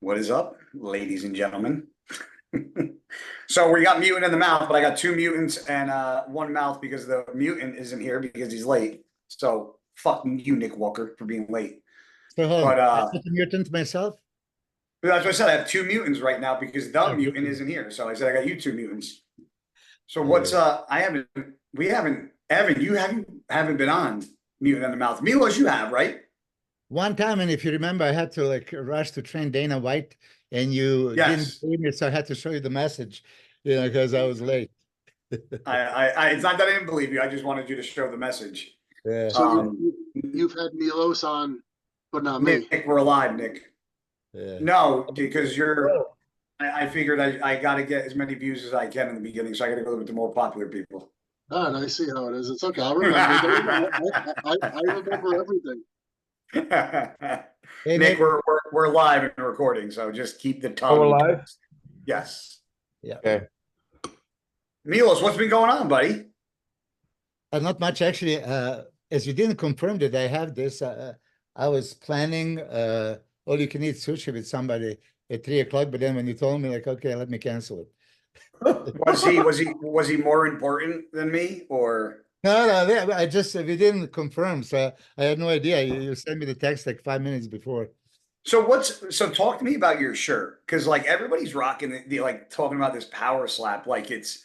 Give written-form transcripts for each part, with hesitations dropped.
What is up, ladies and gentlemen? So we got mutant in the mouth, but I got two mutants and one mouth because the mutant isn't here because he's late. So fuck you, Nick Walker, for being late. So hold But on. I took a mutant myself. that's what I said. I have two mutants right now because the Oh, mutant mutant. isn't here. So I said I got you two mutants. So Yeah. what's we haven't Evan, you haven't been on mutant in the mouth. Milos, you have, right? One time, and if you remember, I had to like rush to train Dana White, and you didn't Yes. see me, so I had to show you the message, because I was late. It's not that I didn't believe you. I just wanted you to show the message. Yeah. So you've had Milos on, but not me. Nick, we're alive, Nick. Yeah. No, because I figured I got to get as many views as I can in the beginning, so I got to go with the more popular people. Ah, and I see how it is. It's okay. I'll remember. I remember everything. Hey, Nick, Nick. we're live and recording, so just keep the tongue. Oh, we're live? Yes. Yeah. Okay. Milos, what's been going on, buddy? Not much actually. As you didn't confirm that I have this, I was planning all you can eat sushi with somebody at 3 o'clock, but then when you told me, like, okay, let me cancel it. Was he more important than me, or? No, I just we didn't confirm, so I had no idea. You sent me the text like 5 minutes before. So talk to me about your shirt, because like everybody's rocking the like talking about this power slap, like it's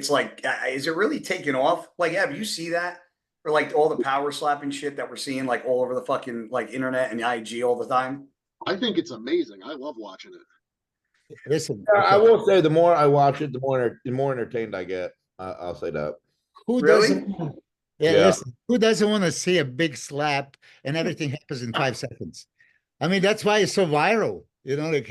like is it really taking off? Like, have you see that? Or like all the power slapping shit that we're seeing like all over the fucking like internet and IG all the time? I think it's amazing. I love watching it. Listen, I okay, will say the more I watch it, the more entertained I get. I'll say that. who Really? doesn't? Yeah, Yeah. listen, who doesn't want to see a big slap and everything happens in 5 seconds? I mean, that's why it's so viral, like,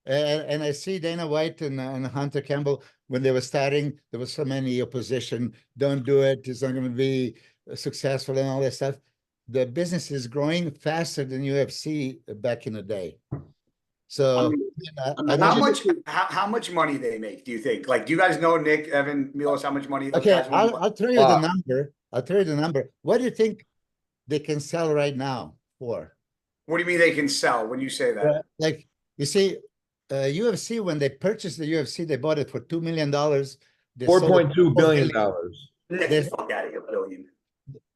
and I see Dana White and Hunter Campbell when they were starting, there was so many opposition. Don't do it. It's not going to be successful and all that stuff. The business is growing faster than UFC back in the day. So, How much money they make, do you think? Like, do you guys know, Nick, Evan, Milos, how much money those okay, guys make? I'll tell you the number. I'll tell you the number. What do you think they can sell right now for? What do you mean they can sell when you say that? Like, you see, UFC, when they purchased the UFC, they bought it for $2 million. $4.2 billion. Nick, the fuck out of here, billion.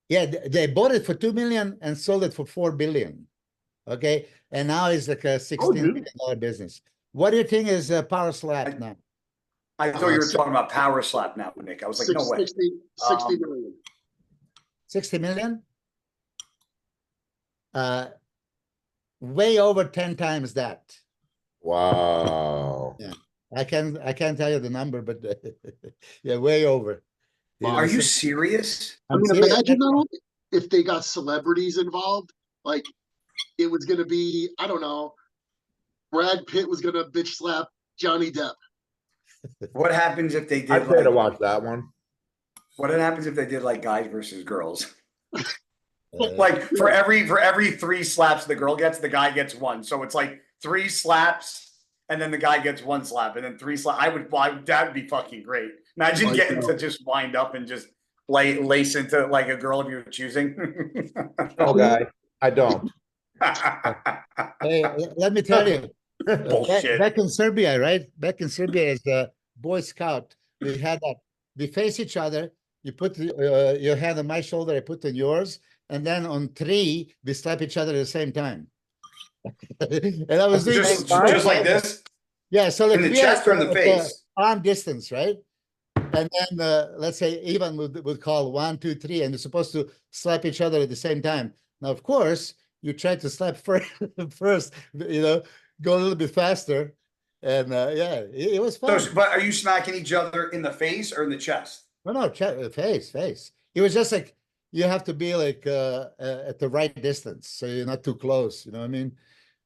Yeah, they bought it for 2 million and sold it for 4 billion. Okay, and now it's like a $16 million business. What do you think is a power slap now? I thought you were talking about power slap now, Nick. I was like, no way. 60 million. 60 million? Way over 10 times that. Wow. Yeah, I can't tell you the number, but yeah, way over. Are you serious? I mean, imagine though, if they got celebrities involved, like it was going to be, I don't know, Brad Pitt was going to bitch slap Johnny Depp. What happens if they did? I'd pay to watch that one. What happens if they did like guys versus girls? Like for every 3 slaps the girl gets, the guy gets 1. So it's like 3 slaps and then the guy gets 1 slap and then 3 slaps. That would be fucking great. Imagine getting to just wind up and just lace into like a girl of your choosing. Oh, guy, I don't. Hey, let me tell you, Bullshit. back in Serbia, right? Back in Serbia, as a Boy Scout, we had that. We face each other. You put your hand on my shoulder, I put on yours, and then on 3, we slap each other at the same time. And I was doing just like this. Yeah, so like in the chest or in the face, arm distance, right? And then let's say Ivan would call 1, 2, 3, and you're supposed to slap each other at the same time. Now, of course, you try to slap first, go a little bit faster, and yeah, it was fun. So, but are you smacking each other in the face or in the chest? No, face. It was just like you have to be like at the right distance, so you're not too close. You know what I mean?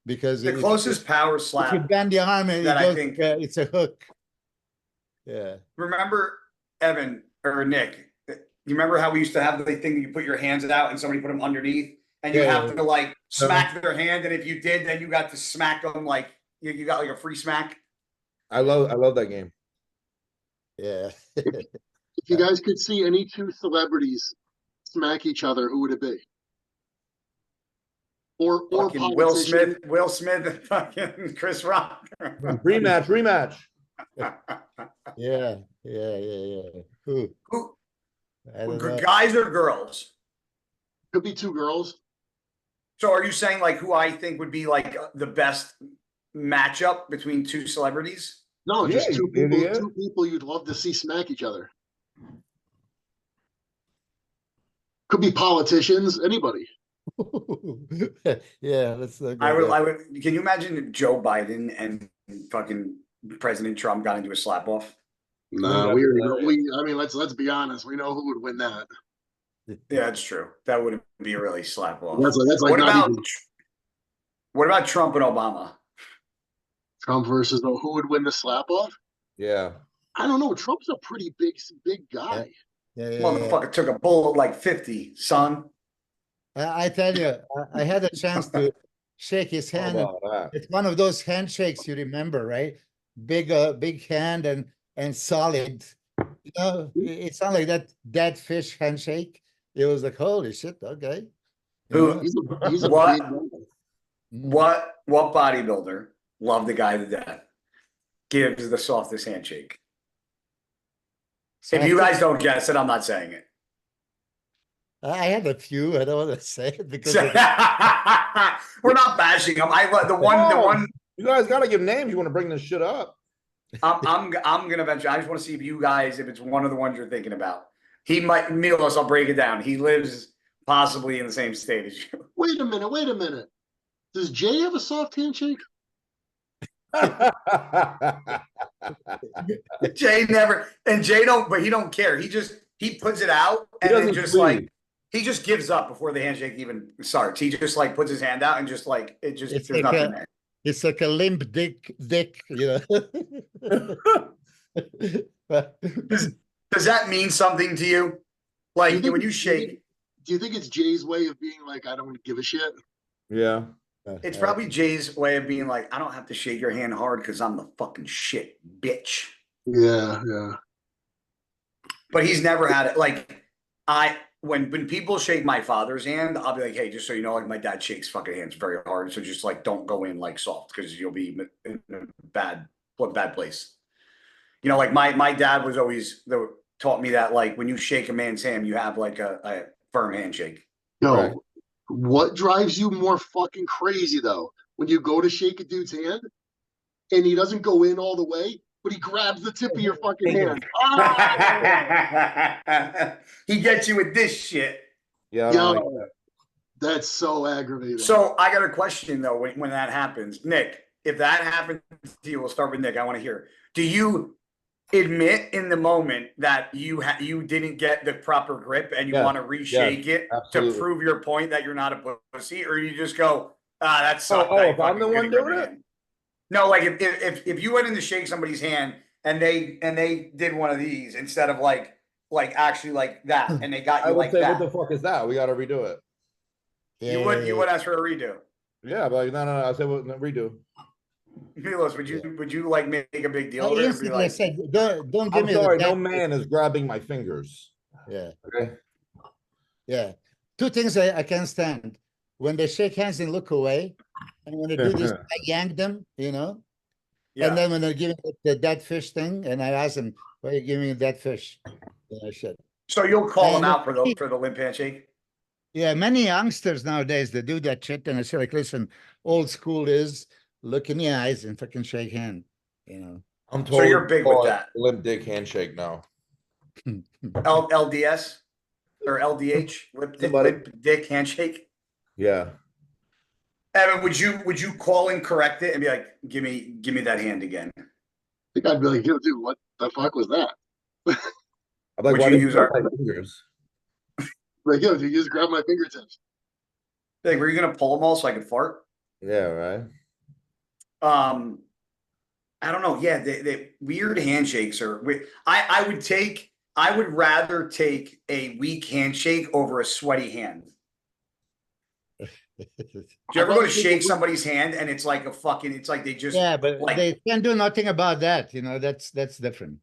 Because the closest power slap, if you bend the arm and I think it's a hook. Yeah. Remember, Evan or Nick? You remember how we used to have the thing that you put your hands out and somebody put them underneath, and you have to like smack their hand, and if you did, then you got to smack them like you got like a free smack. I love that game. Yeah. If you guys could see any 2 celebrities smack each other, who would it be? or Fucking politician. Will Smith and fucking Chris Rock. Rematch. Yeah, yeah. Who? Who, I don't know. guys or girls? Could be two girls. So are you saying like who I think would be like the best matchup between two celebrities? No, Yeah, just you idiot. two people you'd love to see smack each other. Could be politicians, anybody. Yeah, let's look I at would, that. I would. Can you imagine if Joe Biden and fucking President Trump got into a slap off? Nah, Yeah, we already know. hilarious. I mean, let's be honest. We know who would win that. Yeah, that's true. That would be a really slap off. That's like What not about even what about Trump and Obama? Trump versus who would win the slap off. Yeah. I don't know. Trump's a pretty big guy. Yeah. Motherfucker took a bullet like 50, son. I tell you, I had a chance to shake his How hand. And about that? it's one of those handshakes you remember, right? Big hand and solid. You know, it's not like that dead fish handshake. It was like, holy shit, okay. You Who- know? He's a What? big guy. What bodybuilder, love the guy to death, gives the softest handshake? So If you guys don't guess it, I'm not saying it. I had a few. I don't want to say it because We're not bashing him. The one You guys gotta give names. You want to bring this shit up? I'm gonna venture. I just want to see if you guys, if it's one of the ones you're thinking about. He might, Milos, I'll break it down. He lives possibly in the same state as you. Wait a minute. Does Jay have a soft handshake? Jay never, and Jay don't, but he don't care. He puts it out and then doesn't just plead. like, he just gives up before the handshake even starts. He just like puts his hand out and just like, it's there's like nothing there. it's like a limp dick, you know. Does that mean something to you? Like when you shake, Do you think it's Jay's way of being like, I don't give a shit? Yeah. it's probably Jay's way of being like, I don't have to shake your hand hard because I'm the fucking shit, bitch. Yeah. But he's never had it. Like when people shake my father's hand, I'll be like, hey, just so you know, like my dad shakes fucking hands very hard. So just like don't go in like soft because you'll be in a bad place. You know, like my dad was always taught me that like when you shake a man's hand, you have like a firm handshake. No. Right. What drives you more fucking crazy though? When you go to shake a dude's hand and he doesn't go in all the way, but he grabs the tip of your fucking hand. Ah! He gets you with this shit. Yeah. I don't Yo, like that. that's so aggravating. So I got a question though when that happens. Nick, if that happens to you, we'll start with Nick. I want to hear. Do you admit in the moment that you didn't get the proper grip and you Yes, want to reshake it absolutely. to prove your point that you're not a pussy, or you just go, that sucked. if I'm the one doing it? No, like if you went in to shake somebody's hand and they did one of these instead of like actually like that, and they got I you would like say, that, what the fuck is that? We gotta redo it. you would ask for a redo. Yeah, but like, no. I said, well, no, redo. Milos, would you like make a big deal of it and be Instantly I like, said, don't give I'm me sorry, the no dead man fish. is grabbing my fingers. Yeah. Okay. Yeah. Two things I can't stand. When they shake hands and look away, and when they do this, I yank them, you know. yeah? And then when they're giving the dead fish thing, and I ask them, why are you giving me dead fish? You know, shit. So you'll call them And out for the limp handshake? Yeah, many youngsters nowadays, they do that shit, and I say, like, listen, old school is look in the eyes and fucking shake hand, you know. I'm So you're big with calling that. it limp dick handshake now. LDS or LDH, limp dick handshake. Yeah. Evan, would you call and correct it and be like, give me that hand again? I think I'd be like, yo, dude, what the fuck was that? I'm like, Would why you did use you our- grab my fingers? Like, yo, dude, you just grab my fingertips. Like, were you gonna pull them all so I could fart? Yeah, right. I don't know. Yeah, the weird handshakes are. I would rather take a weak handshake over a sweaty hand. Do you ever go to shake somebody's hand and it's like it's like they just Yeah, but like they can't do nothing about that, you know. That's different.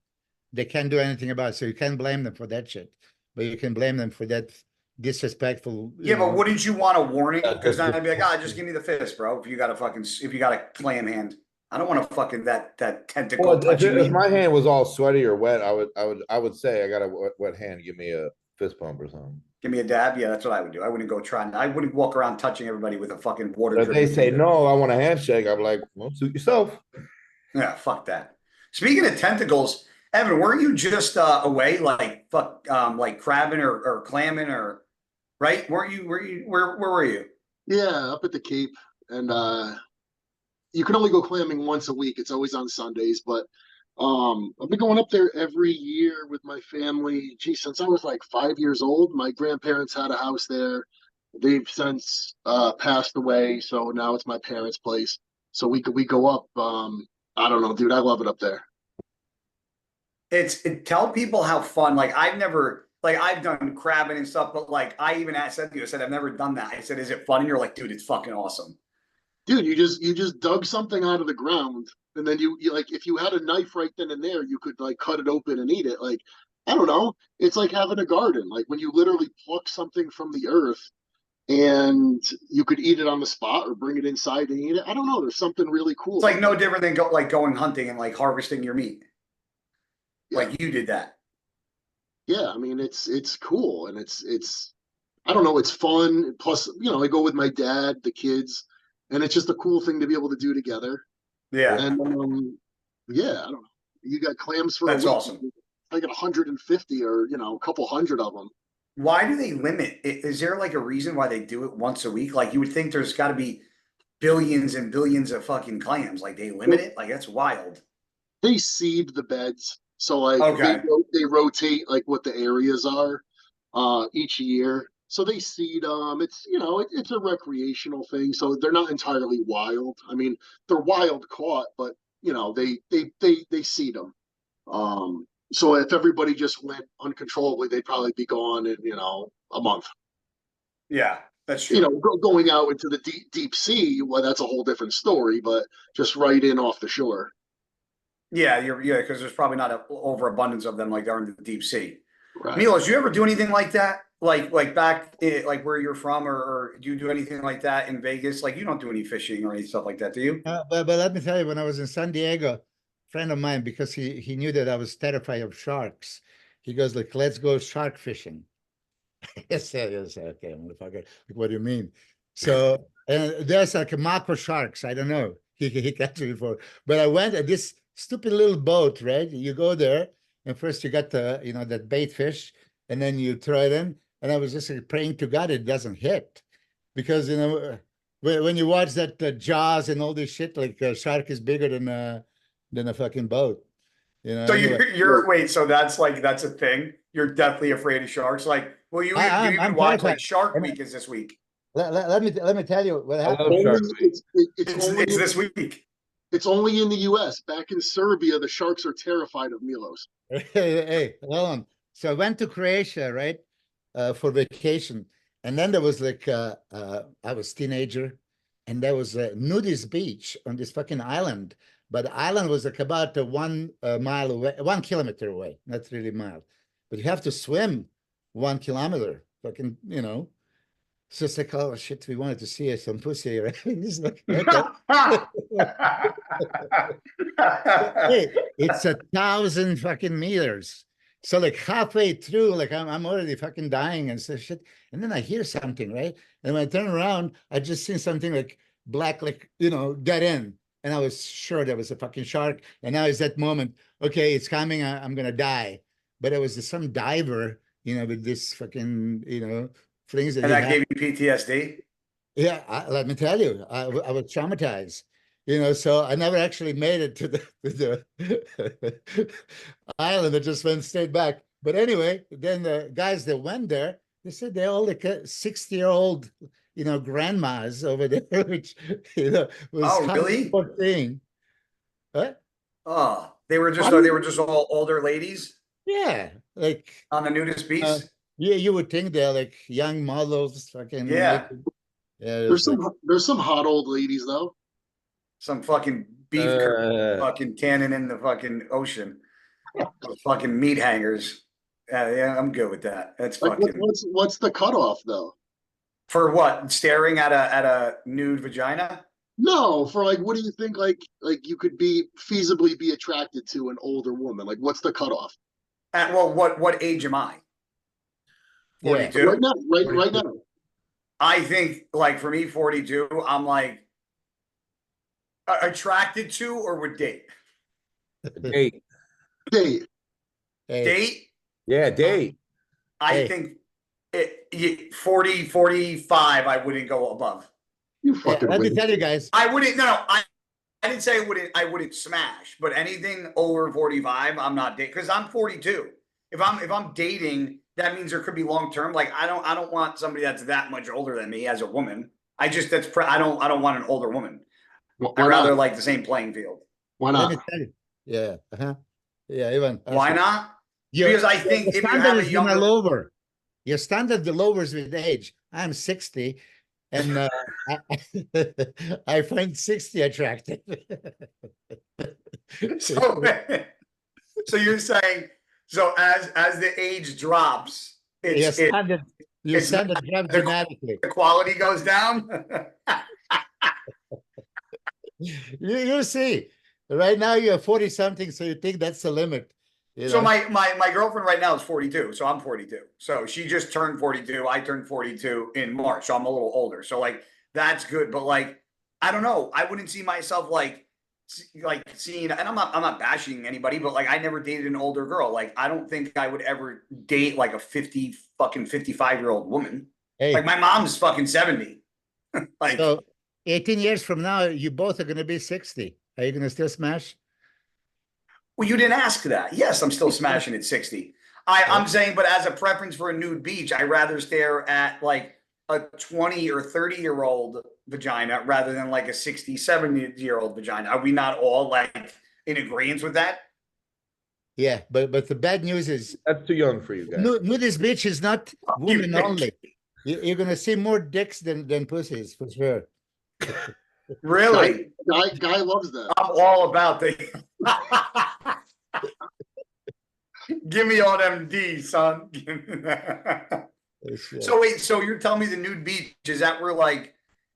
They can't do anything about it, so you can't blame them for that shit. But you can blame them for that disrespectful. Yeah, but wouldn't you want a warning? Yeah, Because then I'd be like, just- ah, just give me the fist, bro. If you got a clam hand, I don't want to fucking that tentacle Well, touching if me. my hand was all sweaty or wet, I would say I got a wet hand. Give me a fist pump or something. Give me a dab. Yeah, that's what I would do. I wouldn't go trying. I wouldn't walk around touching everybody with a fucking water. But if they dripping say finger. no, I want a handshake. I'm like, well, suit yourself. Yeah, fuck that. Speaking of tentacles, Evan, weren't you just away like like crabbing or clamming or right? Weren't you? Where were you? Yeah, up at the Cape, and you can only go clamming once a week. It's always on Sundays, but I've been going up there every year with my family. Gee, since I was like 5 years old. My grandparents had a house there. They've since passed away, so now it's my parents' place. So we go up. I don't know, dude. I love it up there. Tell people how fun. Like I've done crabbing and stuff, but like I even said to you, I said I've never done that. I said, is it fun? And you're like, dude, it's fucking awesome. Dude, you just dug something out of the ground, and then you like, if you had a knife right then and there, you could like cut it open and eat it. Like, I don't know. It's like having a garden. Like when you literally pluck something from the earth and you could eat it on the spot or bring it inside and eat it. I don't know. There's something really cool. It's like no different than going hunting and like harvesting your meat. Yeah. Like you did that. Yeah, I mean it's cool, and it's I don't know, it's fun. Plus, I go with my dad, the kids, and it's just a cool thing to be able to do together. Yeah. And yeah, I don't know. You got clams for That's a week. awesome. I got 150 or a couple hundred of them. Why do they limit? Is there like a reason why they do it once a week? Like you would think there's got to be billions and billions of fucking clams. Like they limit it? Like that's wild. They seed the beds, so like Okay. they rotate like what the areas are each year. So they seed it's a recreational thing. So they're not entirely wild. I mean, they're wild caught, but they seed them. So if everybody just went uncontrollably, they'd probably be gone in a month. Yeah, that's true. Going out into the deep sea, well, that's a whole different story. But just right in off the shore. Yeah, because there's probably not an overabundance of them like there in the deep sea. Right. Milos, you ever do anything like that? Like back like where you're from, or do you do anything like that in Vegas? Like you don't do any fishing or any stuff like that, do you? But let me tell you, when I was in San Diego, a friend of mine, because he knew that I was terrified of sharks, he goes like, "Let's go shark fishing." Yes, okay, motherfucker. Like, what do you mean? So, and there's like a macro sharks. I don't know. He catch me before, but I went at this stupid little boat. Right, you go there, and first you got the that bait fish, and then you throw it in. And I was just like, praying to God it doesn't hit, because when you watch that Jaws and all this shit, like a shark is bigger than a fucking boat. So you're wait, so that's a thing. You're deathly afraid of sharks. Like, well, you even watch like Shark Week is this week. Let me tell you what I happened. love Shark Week. It's this week. It's only in the U.S. Back in Serbia, the sharks are terrified of Milos. Hey, hold on. So I went to Croatia, right, for vacation, and then there was like I was teenager, and there was a nudist beach on this fucking island. But the island was like about 1 mile away, 1 kilometer away, not really mile. But you have to swim 1 kilometer. Fucking, It's just like, oh shit, we wanted to see some pussy, right? It's like, okay. Hey, it's 1,000 fucking meters. So like halfway through, like I'm already fucking dying and stuff shit. And then I hear something, right? And when I turn around, I just seen something like black, like, dead end. And I was sure there was a fucking shark. And now is that moment, okay, it's coming, I'm gonna die. But it was some diver, with this fucking, things that And that gave you PTSD? Yeah, let me tell you, I was traumatized. So I never actually made it to the island. I just went straight back. But anyway, then the guys that went there, they said they're all like 60-year-old, grandmas over there, which was really? a thing. What? Oh, they were just all older ladies. Yeah, like on the nudist beach. Yeah, you would think they're like young models, fucking. Yeah. Yeah. There's some hot old ladies though. Some fucking beef fucking tanning in the fucking ocean. Those fucking meat hangers. Yeah, I'm good with that. That's Like, fucking what's the cutoff though? for what? Staring at a nude vagina? No, for like, what do you think? Like you could be feasibly be attracted to an older woman. Like, what's the cutoff? At well, what age am I? Yeah. 42. Right now, right 42. now. I think like for me, 42. I'm like attracted to or would date. Date. Date. Hey, Date. Yeah, date. I Hey. think 40, 45. I wouldn't go above. You yeah, fucking let me win. tell you guys. I wouldn't. No, I didn't say I wouldn't smash, but anything over 45, I'm not dating because I'm 42. If I'm dating, that means there could be long term. Like I don't want somebody that's that much older than me as a woman. I just I don't want an older woman. Why I'd rather not? like the same playing field. Why Let me not? tell you. Yeah. Yeah, Ivan. Why ask it. not? Your, Because I your think if you standard have a is gonna younger, lower. Your standard lowers with age. I'm 60, and I find 60 attractive. so so you're saying so as the age drops, your it's standard, your it's not standard drops the dramatically. the quality goes down. You see, right now you're 40 something, so you think that's the limit. You So know? my girlfriend right now is 42, so I'm 42. So she just turned 42. I turned 42 in March, so I'm a little older. So like that's good, but like I don't know. I wouldn't see myself like seeing, and I'm not bashing anybody, but like I never dated an older girl. Like I don't think I would ever date like a 55-year-old woman. Hey, Like my mom's fucking 70. Like so 18 years from now, you both are going to be 60. Are you going to still smash? well, you didn't ask that. Yes, I'm still smashing at 60. I'm saying, but as a preference for a nude beach, I rather stare at like a 20 or 30-year-old vagina rather than like a 67-year-old vagina. Are we not all like in agreement with that? Yeah, but the bad news is That's too young for you guys. nudist beach is not You women bitch. only. You're going to see more dicks than pussies for sure. Really? Guy loves that. I'm all about the give me all them D, son. So wait, so you're telling me the nude beach, is that where like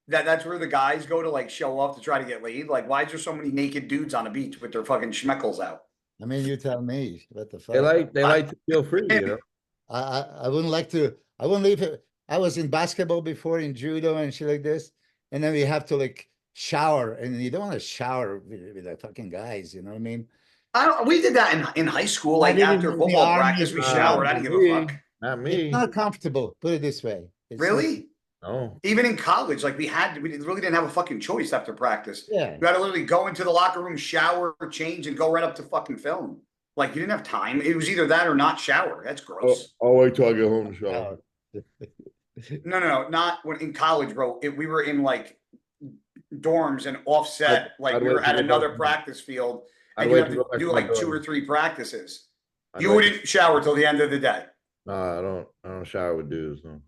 that's where the guys go to like show off to try to get laid? Like, why is there so many naked dudes on the beach with their fucking schmeckles out? I mean, you tell me what the fuck. They like to feel free, you know. I wouldn't like to. I wouldn't leave it. I was in basketball before, in judo and shit like this, and then we have to like shower, and you don't want to shower with the fucking guys. You know what I mean? We did that in high school. Like did it after in the football army, practice, we it's showered. I not didn't give a fuck. Not It's me. not comfortable. Put it this way. It's not- Really? No. Even in college, like we really didn't have a fucking choice after practice. Yeah. You had to literally go into the locker room, shower, change, and go right up to fucking film. Like you didn't have time. It was either that or not shower. That's gross. I'll wait till I get home to shower. shower. No, not when in college, bro. We were in like dorms and offset. Like I'd we wait were to at go back another to- practice field, I'd and you wait have to to go back do to my like 2 or dorm. 3 practices. I'd You wait- wouldn't shower till the end of the day. Nah, I don't shower with dudes. No.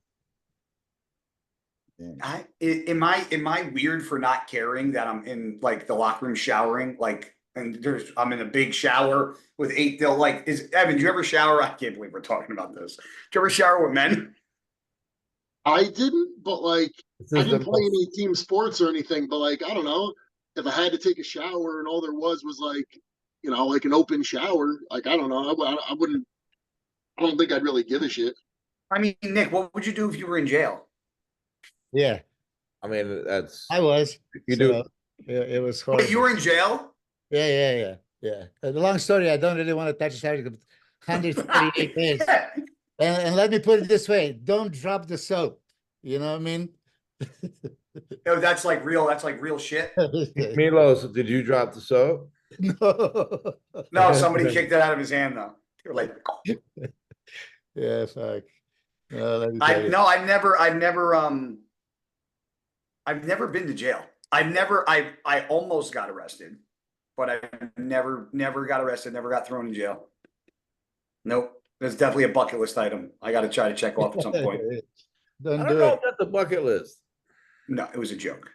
Am I weird for not caring that I'm in like the locker room showering? Like, and I'm in a big shower with 8. They'll like, is Evan, do you ever shower? I can't believe we're talking about this. Do you ever shower with men? I didn't, but like This I is didn't the play most- any team sports or anything. But like I don't know if I had to take a shower and all there was like like an open shower. Like I don't know. I wouldn't. I don't think I'd really give a shit. I mean, Nick, what would you do if you were in jail? Yeah, I mean, that's I was. you So, do. it was horrible. Wait, you were in jail? Yeah. The long story. I don't really want to touch the subject. 138 days. And let me put it this way: don't drop the soap. You know what I mean? No, that's like real. That's like real shit. Milo, did you drop the soap? No. No, somebody kicked it out of his hand though. They were like, Yeah, fuck. No, let me tell you. I've never been to jail. I almost got arrested, but I never got arrested, never got thrown in jail. Nope. That's definitely a bucket list item. I got to try to check off at some point. I Don't don't do know it. if that's the bucket list. No, it was a joke.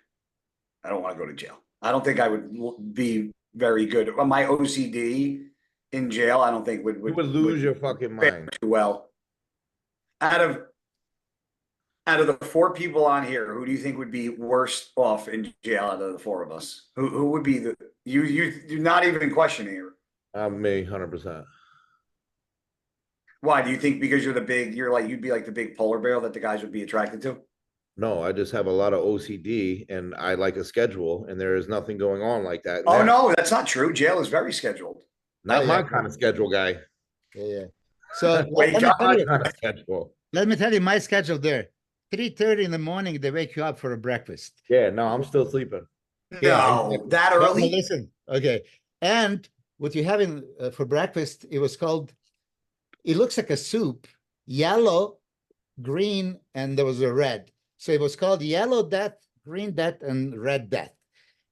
I don't want to go to jail. I don't think I would be very good. My OCD in jail, I don't think You would lose your fucking fare mind. too well. Out of the four people on here, who do you think would be worst off in jail out of the four of us? Who would be you're not even questioning it. Me, 100%. Why? Do you think because you're you'd be like the big polar bear that the guys would be attracted to? No, I just have a lot of OCD and I like a schedule, and there is nothing going on like that. Oh, now. no, that's not true. Jail is very scheduled. Not Oh, my yeah. kind of schedule, guy. Yeah. So Wake let me up. tell My you, kind of schedule. let me tell you my schedule there. 3:30 in the morning, they wake you up for a breakfast. Yeah, no, I'm still sleeping. No, that Well, early? listen, okay. And what you having for breakfast, it was called, it looks like a soup, yellow, green, and there was a red. So it was called yellow death, green death, and red death.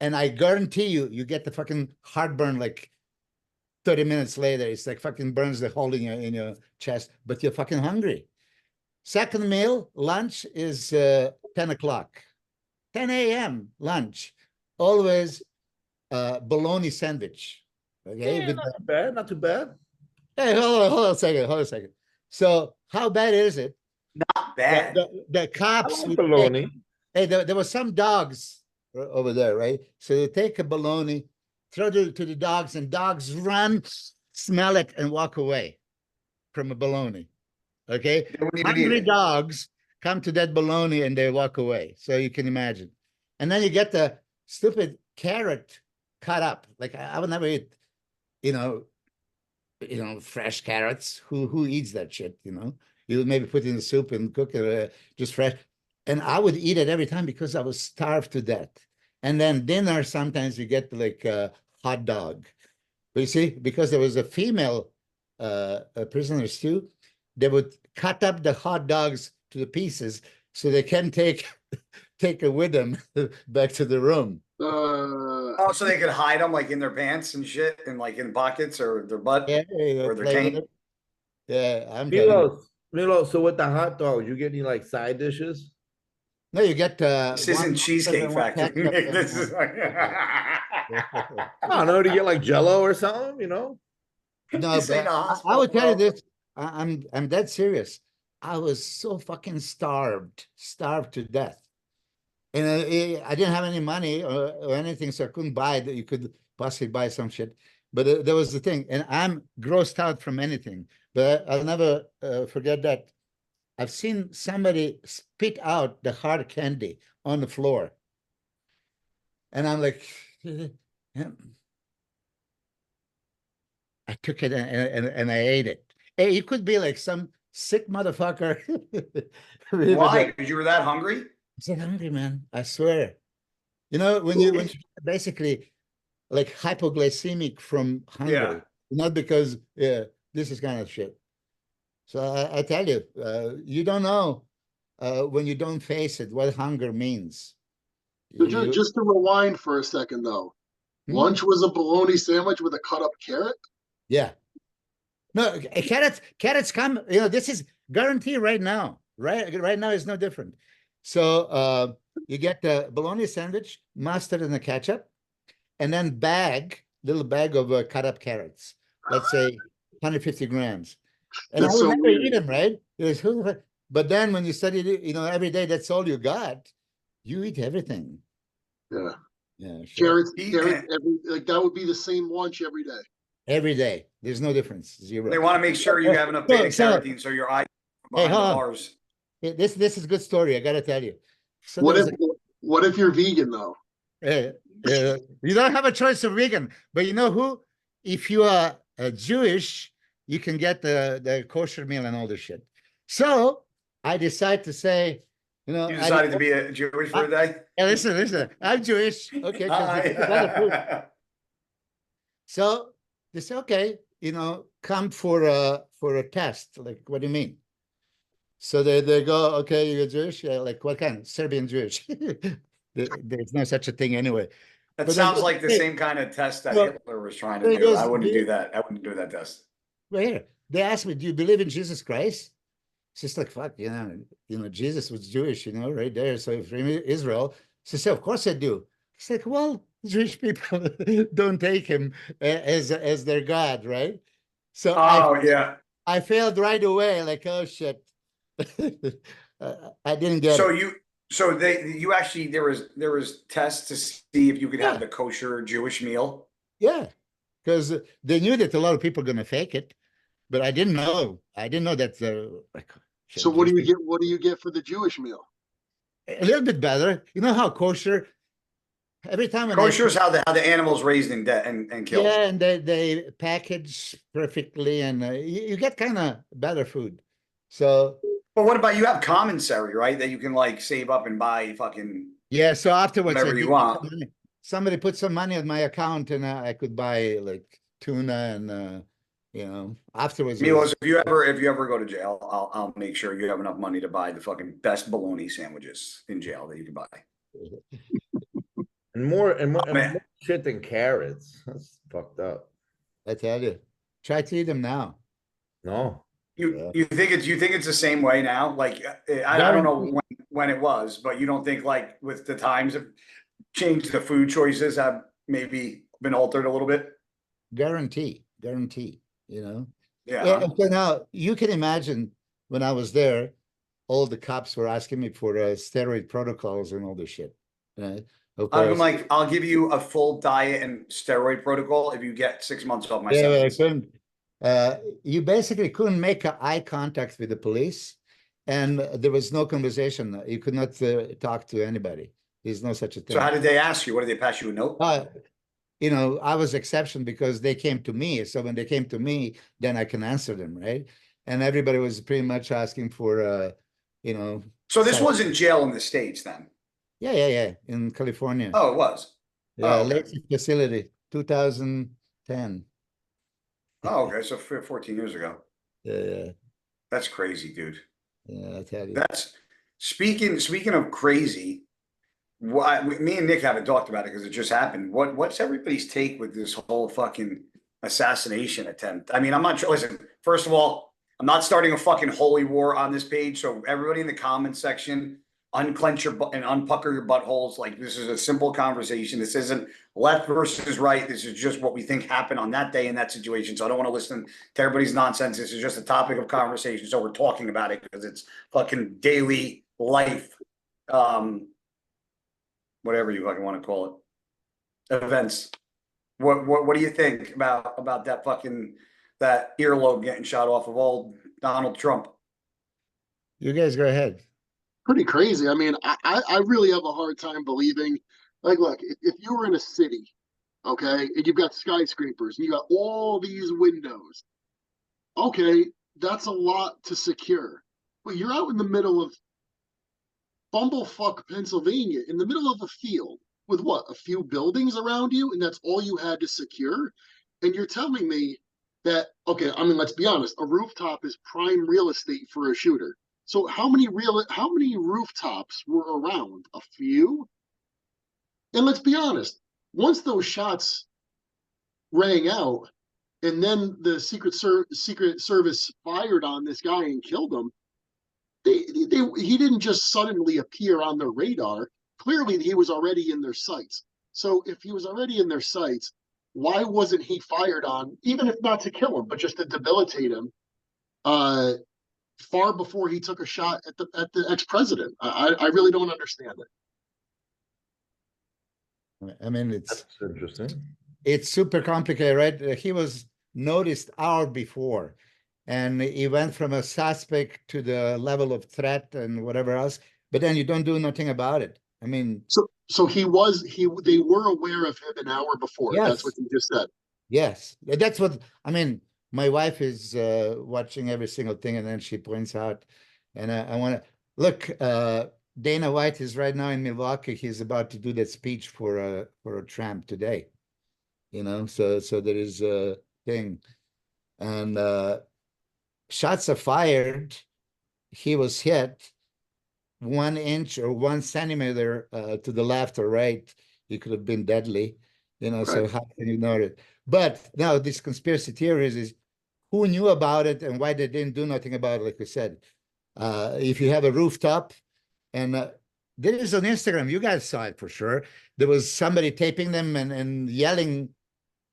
And I guarantee you, you get the fucking heartburn like 30 minutes later. It's like fucking burns the hole in your chest, but you're fucking hungry. Second meal, lunch is 10 o'clock. 10 a.m. lunch. Always bologna sandwich. Okay. Yeah, not too bad. Not too bad. Hey, hold on a second. Hold on a second. So how bad is it? Not bad. The I cops like would bologna. take, hey, there were some dogs over there, right? So they take a bologna, throw it to the dogs, and dogs run, smell it, and walk away from a bologna. Okay. They wouldn't even eat Hungry it. dogs come to that bologna and they walk away. So you can imagine. And then you get the stupid carrot cut up. Like I would never eat, you know, fresh carrots. Who eats that shit? You would maybe put it in the soup and cook it just fresh. And I would eat it every time because I was starved to death. And then dinner, sometimes you get like a hot dog. But you see, because there was a female prisoners too, they would cut up the hot dogs to the pieces so they can take it with them back to the room. Oh, so they could hide them like in their pants and shit, and like in pockets or their butt Yeah, or their play with cane. it. Yeah, I'm telling you. Milo, so with the hot dogs, you get any like side dishes? No, you get This isn't Cheesecake Factory. Nick. This is like I don't know, to get like Jello or something, No, This ain't but a I hospital, would tell you bro. this. I'm dead serious. I was so fucking starved to death. And I didn't have any money or anything, so I couldn't buy it. You could possibly buy some shit. But there was the thing, and I'm grossed out from anything. But I'll never forget that. I've seen somebody spit out the hard candy on the floor. And I'm like, yeah. I took it and I ate it. Hey, you could be like some sick motherfucker. Why? Because you were that hungry? I'm so hungry, man. I swear. When you basically like hypoglycemic from hunger, Yeah. not because this is kind of shit. So I tell you, you don't know when you don't face it what hunger means. So just to rewind for a second, though, lunch was a bologna sandwich with a cut up carrot. Yeah. No, carrots come. This is guaranteed right now. Right now is no different. So you get the bologna sandwich, mustard and the ketchup, and then little bag of cut up carrots. Let's say 150 grams. And I That's would so never weird. eat them, right? But then when you study it, every day, that's all you got. You eat everything. Yeah. Yeah, sure. Carrots, like that would be the same lunch every day. Every day. There's no difference. Zero. They want to make sure you have enough beta carotene so your eye behind the bars. This is a good story. I gotta tell you. So What if you're vegan though? You don't have a choice of vegan, but you know who? If you are Jewish, you can get the kosher meal and all this shit. So I decided to say, You decided to be a Jewish for a day? Listen, I'm Jewish. Okay. So they say, okay, come for a test. Like, what do you mean? So they go, okay, you're Jewish? Yeah, like what kind? Serbian Jewish. There's no such a thing anyway. That sounds like the same kind of test that Hitler was trying to do. I wouldn't do that. I wouldn't do that test. Right here. They asked me, do you believe in Jesus Christ? It's just like, fuck, Jesus was Jewish, right there. So from Israel. So I said, of course I do. It's like, well, Jewish people don't take him as their God, right? So Oh yeah. I failed right away. Like, oh shit, I didn't get So it. you actually there was tests to see if you could have Yeah, the kosher Jewish meal. yeah, because they knew that a lot of people are going to fake it, but I didn't know. I didn't know that like So shit, what do Jewish you people get? What do you get for the Jewish meal? a little bit better. You know how kosher every time when I Kosher is how the animal's raised and killed. yeah, and they package perfectly, and you get kind of better food. So But what about you have commissary, right? That you can like save up and buy fucking yeah, so afterwards I whatever you did get some want. money. Somebody put some money on my account, and I could buy like tuna, and afterwards it Milos, was if you ever go to jail, I'll make sure you have enough money to buy the fucking best bologna sandwiches in jail that you can buy. And more and more, Oh, and man. more shit than carrots. That's fucked up. I tell you, try to eat them now. No. Yeah. You think it's the same way now? Like I don't know Guarantee, when it was, but you don't think like with the times have changed, the food choices have maybe been altered a little bit? guarantee. You know, yeah. Yeah. And so now you can imagine when I was there, all the cops were asking me for steroid protocols and all this shit. Right? Of I'm course, like, I'll give you a full diet and steroid protocol if you get 6 months off my yeah, but I sentence. couldn't. You basically couldn't make eye contact with the police, and there was no conversation. You could not talk to anybody. There's no such a So how thing. did they ask you? What did they pass you a note? I was exception because they came to me. So when they came to me, then I can answer them, right? And everybody was pretty much asking for, you know, So this so, wasn't jail in the States then? yeah, in California. Oh, it was. Yeah, Oh, okay. latest facility, 2010. Oh, okay. So 14 years ago. Yeah, That's crazy, dude. yeah, I tell you. That's speaking of crazy. Me and Nick haven't talked about it because it just happened. What's everybody's take with this whole fucking assassination attempt? I mean, I'm not sure. Listen, first of all, I'm not starting a fucking holy war on this page. So everybody in the comments section, unclench your butt and unpucker your buttholes. Like this is a simple conversation. This isn't left versus right. This is just what we think happened on that day in that situation. So I don't want to listen to everybody's nonsense. This is just a topic of conversation. So we're talking about it because it's fucking daily life. Whatever you fucking want to call it, events. What do you think about that earlobe getting shot off of old Donald Trump? You guys go ahead. Pretty crazy. I mean, I really have a hard time believing. Like, look, if you were in a city, okay, and you've got skyscrapers and you got all these windows, okay, that's a lot to secure. But you're out in the middle of bumblefuck Pennsylvania, in the middle of a field with what, a few buildings around you, and that's all you had to secure. And you're telling me that, okay, I mean, let's be honest, a rooftop is prime real estate for a shooter. So how many rooftops were around? A few. And let's be honest, once those shots rang out, and then the Secret Service fired on this guy and killed him, he didn't just suddenly appear on their radar. Clearly, he was already in their sights. So if he was already in their sights, why wasn't he fired on, even if not to kill him, but just to debilitate him, far before he took a shot at the ex-president? I really don't understand it. I mean, That's interesting. it's super complicated, right? He was noticed hour before, and he went from a suspect to the level of threat and whatever else, but then you don't do nothing about it. I mean, So they were aware of him an hour before. That's what yes, you just said. yes, that's what I mean. My wife is watching every single thing, and then she points out, and I want to look. Dana White is right now in Milwaukee. He's about to do that speech for a Trump today. So there is a thing, and shots are fired. He was hit 1 inch or 1 centimeter to the left or right. He could have been deadly, so Right. how can you ignore it? But now this conspiracy theories is who knew about it and why they didn't do nothing about it. Like we said, if you have a rooftop and there is on Instagram, you guys saw it for sure. There was somebody taping them and yelling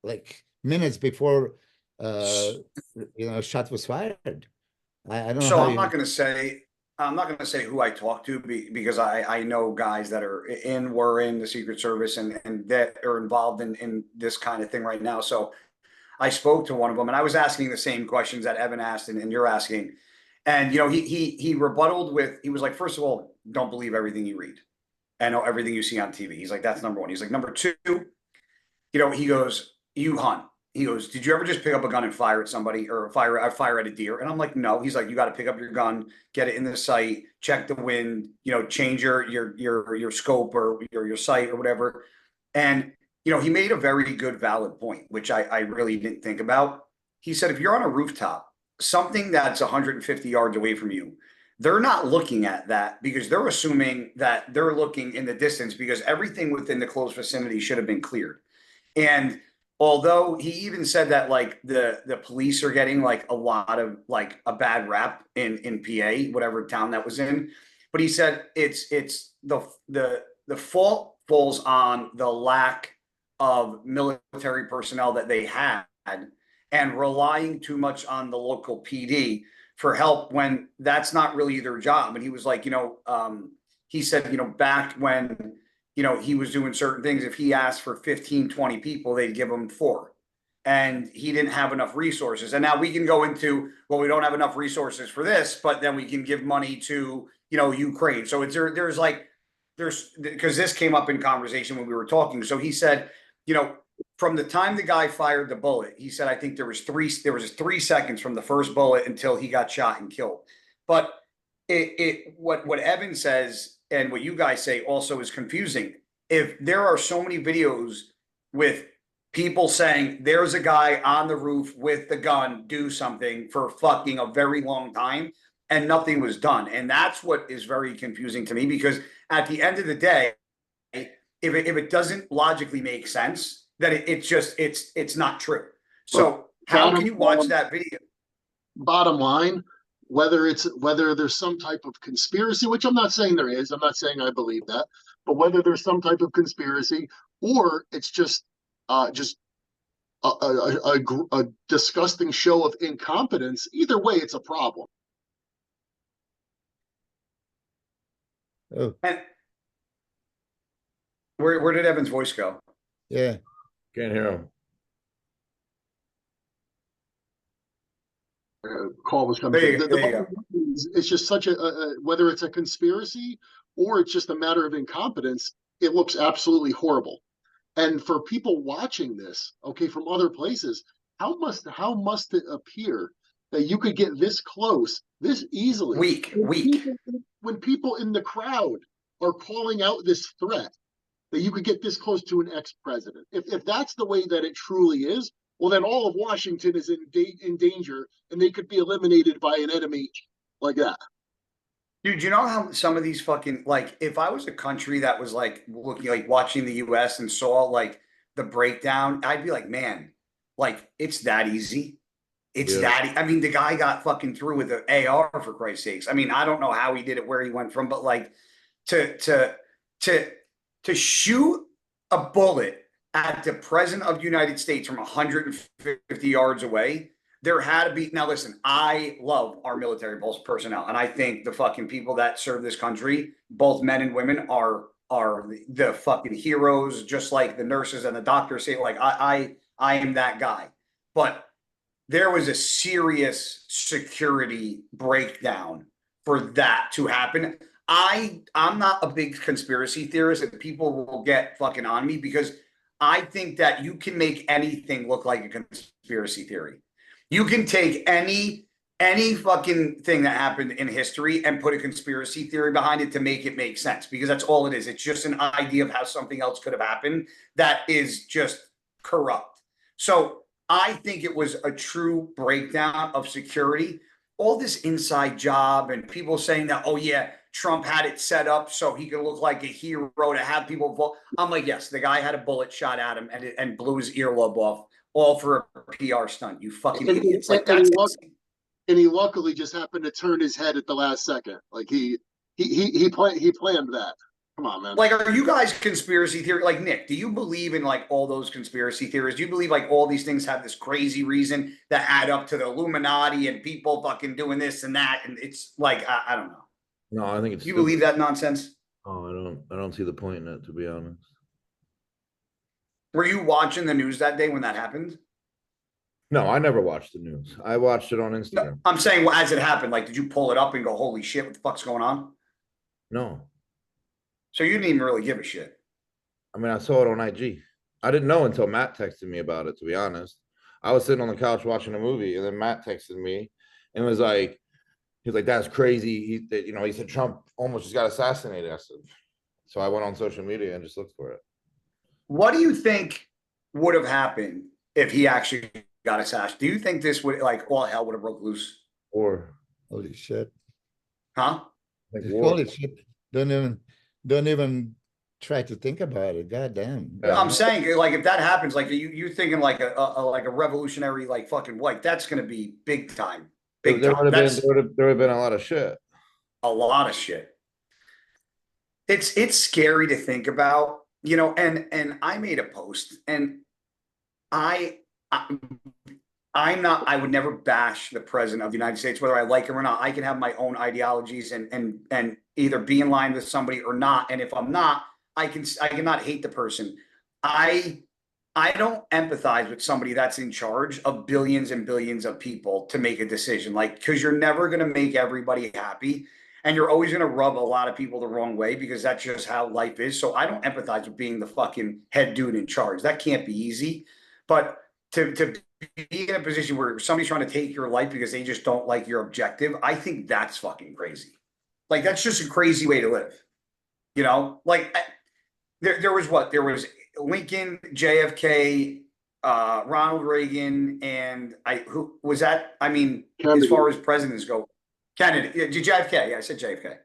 like minutes before a shot was fired. I don't know So how I'm you not going to say who I talked to because I know guys that were in the Secret Service and that are involved in this kind of thing right now. So I spoke to one of them and I was asking the same questions that Evan asked and you're asking. And he rebutted with, he was like, first of all, don't believe everything you read and everything you see on TV. He's like, that's number one. He's like, number two, he goes, you hunt. He goes, did you ever just pick up a gun and fire at somebody or fire at a deer? And I'm like, no. He's like, you got to pick up your gun, get it in the sight, check the wind, change your scope or your sight or whatever. And, he made a very good, valid point, which I really didn't think about. He said, if you're on a rooftop, something that's 150 yards away from you, they're not looking at that because they're assuming that they're looking in the distance because everything within the close vicinity should have been cleared. And although he even said that like the police are getting like a lot of like a bad rap in PA, whatever town that was in, but he said it's the fault falls on the lack of military personnel that they had and relying too much on the local PD for help when that's not really their job. And he was like, he said, back when he was doing certain things. If he asked for 15, 20 people, they'd give him 4. And he didn't have enough resources. And now we can go into, well, we don't have enough resources for this, but then we can give money to, Ukraine. So there's because this came up in conversation when we were talking. So he said, from the time the guy fired the bullet, he said, I think there was 3 seconds from the first bullet until he got shot and killed. But what Evan says and what you guys say also is confusing. If there are so many videos with people saying there's a guy on the roof with the gun, do something for fucking a very long time and nothing was done. And that's what is very confusing to me because at the end of the day, if it doesn't logically make sense, then it's not true. So how can you watch that video? Bottom line, whether there's some type of conspiracy, which I'm not saying there is, I'm not saying I believe that, but whether there's some type of conspiracy or it's just a disgusting show of incompetence, either way, it's a problem. Oh, And where did Evan's voice go? yeah. Can't hear him. Call was coming. There you go. It's just such whether it's a conspiracy or it's just a matter of incompetence, it looks absolutely horrible. And for people watching this, okay, from other places, how must it appear that you could get this close, this easily? Weak. When people in the crowd are calling out this threat, that you could get this close to an ex-president. If that's the way that it truly is, well, then all of Washington is in danger, and they could be eliminated by an enemy like that. Dude, you know how some of these fucking, like, if I was a country that was like looking, like watching the US and saw like the breakdown, I'd be like, man, like, it's that easy. I mean, the guy got fucking through with the AR for Christ's sakes. I mean, I don't know how he did it, where he went from, but like to shoot a bullet at the president of the United States from 150 yards away, there had to be. Now, listen, I love our military personnel, and I think the fucking people that serve this country, both men and women, are the fucking heroes, just like the nurses and the doctors say. Like, I am that guy. But there was a serious security breakdown for that to happen. I'm not a big conspiracy theorist, and people will get fucking on me because I think that you can make anything look like a conspiracy theory. You can take any fucking thing that happened in history and put a conspiracy theory behind it to make it make sense, because that's all it is. It's just an idea of how something else could have happened that is just corrupt. So I think it was a true breakdown of security. All this inside job and people saying that, oh yeah, Trump had it set up so he could look like a hero to have people vote. I'm like, yes, the guy had a bullet shot at him and blew his earlobe off, all for a PR stunt. You fucking idiots. Like, that's and he luckily just happened to turn his head at the last second. Like he planned that. Come on, man. Like, are you guys conspiracy theory? Like, Nick, do you believe in like all those conspiracy theories? Do you believe like all these things have this crazy reason that add up to the Illuminati and people fucking doing this and that? And it's like, I don't know. No, I think it's. Do you believe that nonsense? Oh, I don't see the point in it, to be honest. Were you watching the news that day when that happened? No, I never watched the news. I watched it on No, Instagram. I'm saying, well, as it happened, like, did you pull it up and go, holy shit, what the fuck's going on? No, So you didn't even really give a shit. I mean, I saw it on IG. I didn't know until Matt texted me about it, to be honest. I was sitting on the couch watching a movie, and then Matt texted me and was like, he was like, that's crazy. He said Trump almost just got assassinated. I said, so I went on social media and just looked for it. What do you think would have happened if he actually got assassinated? Do you think this would, like, all hell would have broke loose? Or Holy shit. Huh? like war. Holy shit. Don't even try to think about it. God damn. Yeah. I'm saying, like, if that happens, like, you thinking like a revolutionary, like, fucking white, that's going to be big time. Big There time. would have That's been there would have been a lot of shit. a lot of shit. It's scary to think about, and I made a post, and I I'm not, I would never bash the president of the United States, whether I like him or not. I can have my own ideologies and either be in line with somebody or not. And if I'm not, I cannot hate the person. I don't empathize with somebody that's in charge of billions and billions of people to make a decision. Like, because you're never going to make everybody happy. And you're always going to rub a lot of people the wrong way because that's just how life is. So I don't empathize with being the fucking head dude in charge. That can't be easy. But to be in a position where somebody's trying to take your life because they just don't like your objective, I think that's fucking crazy. Like, that's just a crazy way to live. Like there was Lincoln, JFK, Ronald Reagan, and who was that? I mean, Kennedy. as far as presidents go, Kennedy, yeah, JFK. Yeah, I said JFK.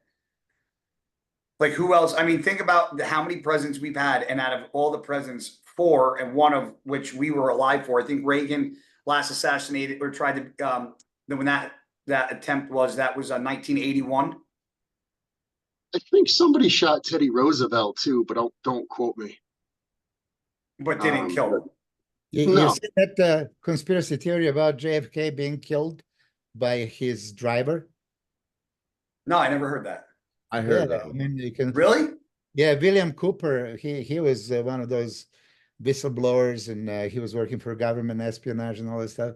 Like, who else? I mean, think about how many presidents we've had, and out of all the presidents, four, and one of which we were alive for. I think Reagan last assassinated or tried to when that attempt was 1981. I think somebody shot Teddy Roosevelt too, but don't quote me. But didn't kill him. You No. see that conspiracy theory about JFK being killed by his driver? No, I never heard that. I heard Yeah, that. I mean, you can. Really? Yeah, William Cooper. He was one of those whistleblowers, and he was working for government espionage and all this stuff,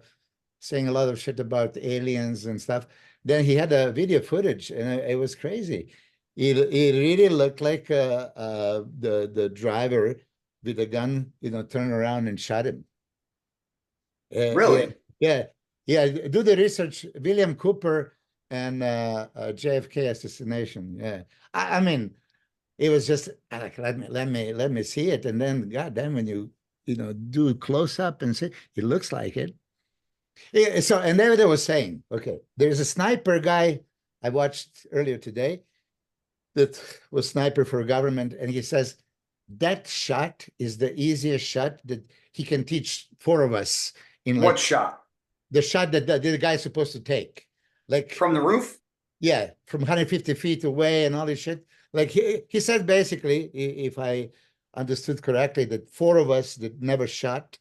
saying a lot of shit about aliens and stuff. Then he had a video footage, and it was crazy. It really looked like the driver with a gun, turned around and shot him. Really? Yeah. Do the research. William Cooper and JFK assassination. Yeah, I mean, it was just like let me see it, and then goddamn, when you do close up and see, it looks like it. Yeah, so, and there they were saying, okay, there's a sniper guy I watched earlier today that was sniper for government, and he says that shot is the easiest shot that he can teach four of us in. What shot? The shot that the guy's supposed to take, like From the roof? yeah, from 150 feet away and all this shit. Like he said, basically, if I understood correctly, that four of us that never shot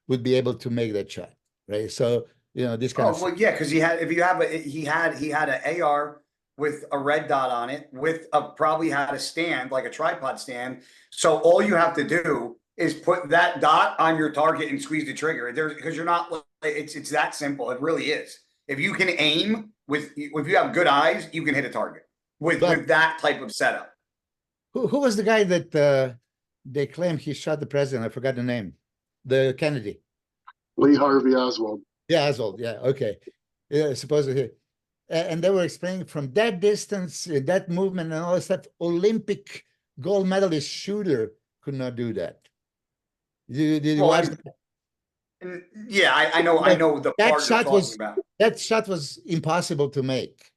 would be able to make that shot, right? So this kind of. Well, yeah, because he had an AR with a red dot on it, with probably had a stand, like a tripod stand. So all you have to do is put that dot on your target and squeeze the trigger. Because you're not. It's that simple. It really is. If you can aim if you have good eyes, you can hit a target with that type of setup. Who was the guy that they claim he shot the president? I forgot the name. The Kennedy. Lee Harvey Oswald. Yeah, Oswald. Yeah, okay. Yeah, supposedly. And they were explaining from that distance, that movement and all that stuff, Olympic gold medalist shooter could not do that. Did you watch that? Yeah, I know the that part shot you're talking about. That shot was impossible to make.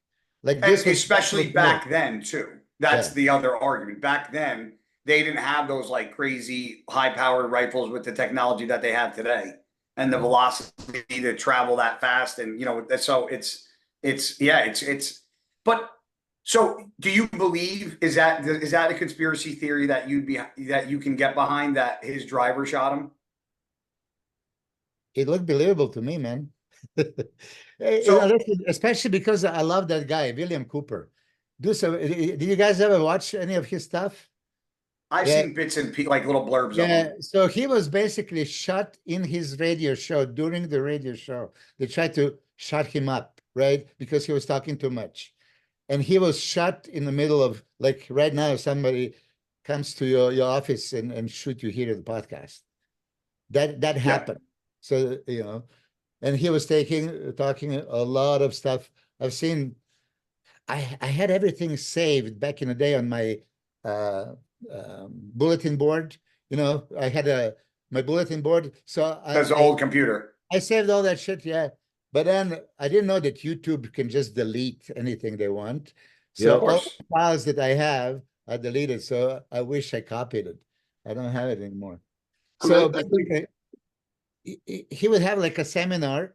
Like And this was especially back then too. That's Yeah. the other argument. Back then, they didn't have those like crazy high-powered rifles with the technology that they have today and the velocity to travel that fast. And so but So do you believe, is that a conspiracy theory that you can get behind, that his driver shot him? It looked believable to me, man. So listen, especially because I love that guy, William Cooper. Did you guys ever watch any of his stuff? I've Yeah, seen bits and like little blurbs of yeah. him. So he was basically shot in his radio show. During the radio show, they tried to shut him up, right? Because he was talking too much. And he was shot in the middle of, like, right now, if somebody comes to your office and shoot you here at the podcast. That happened. So, and he was talking a lot of stuff. I've seen, I had everything saved back in the day on my bulletin board. I had my bulletin board. So That's an old computer. I saved all that shit, yeah. But then I didn't know that YouTube can just delete anything they want. Yeah, So of all course. the files that I have, I deleted. So I wish I copied it. I don't have it anymore. I mean, So I think basically, he would have like a seminar,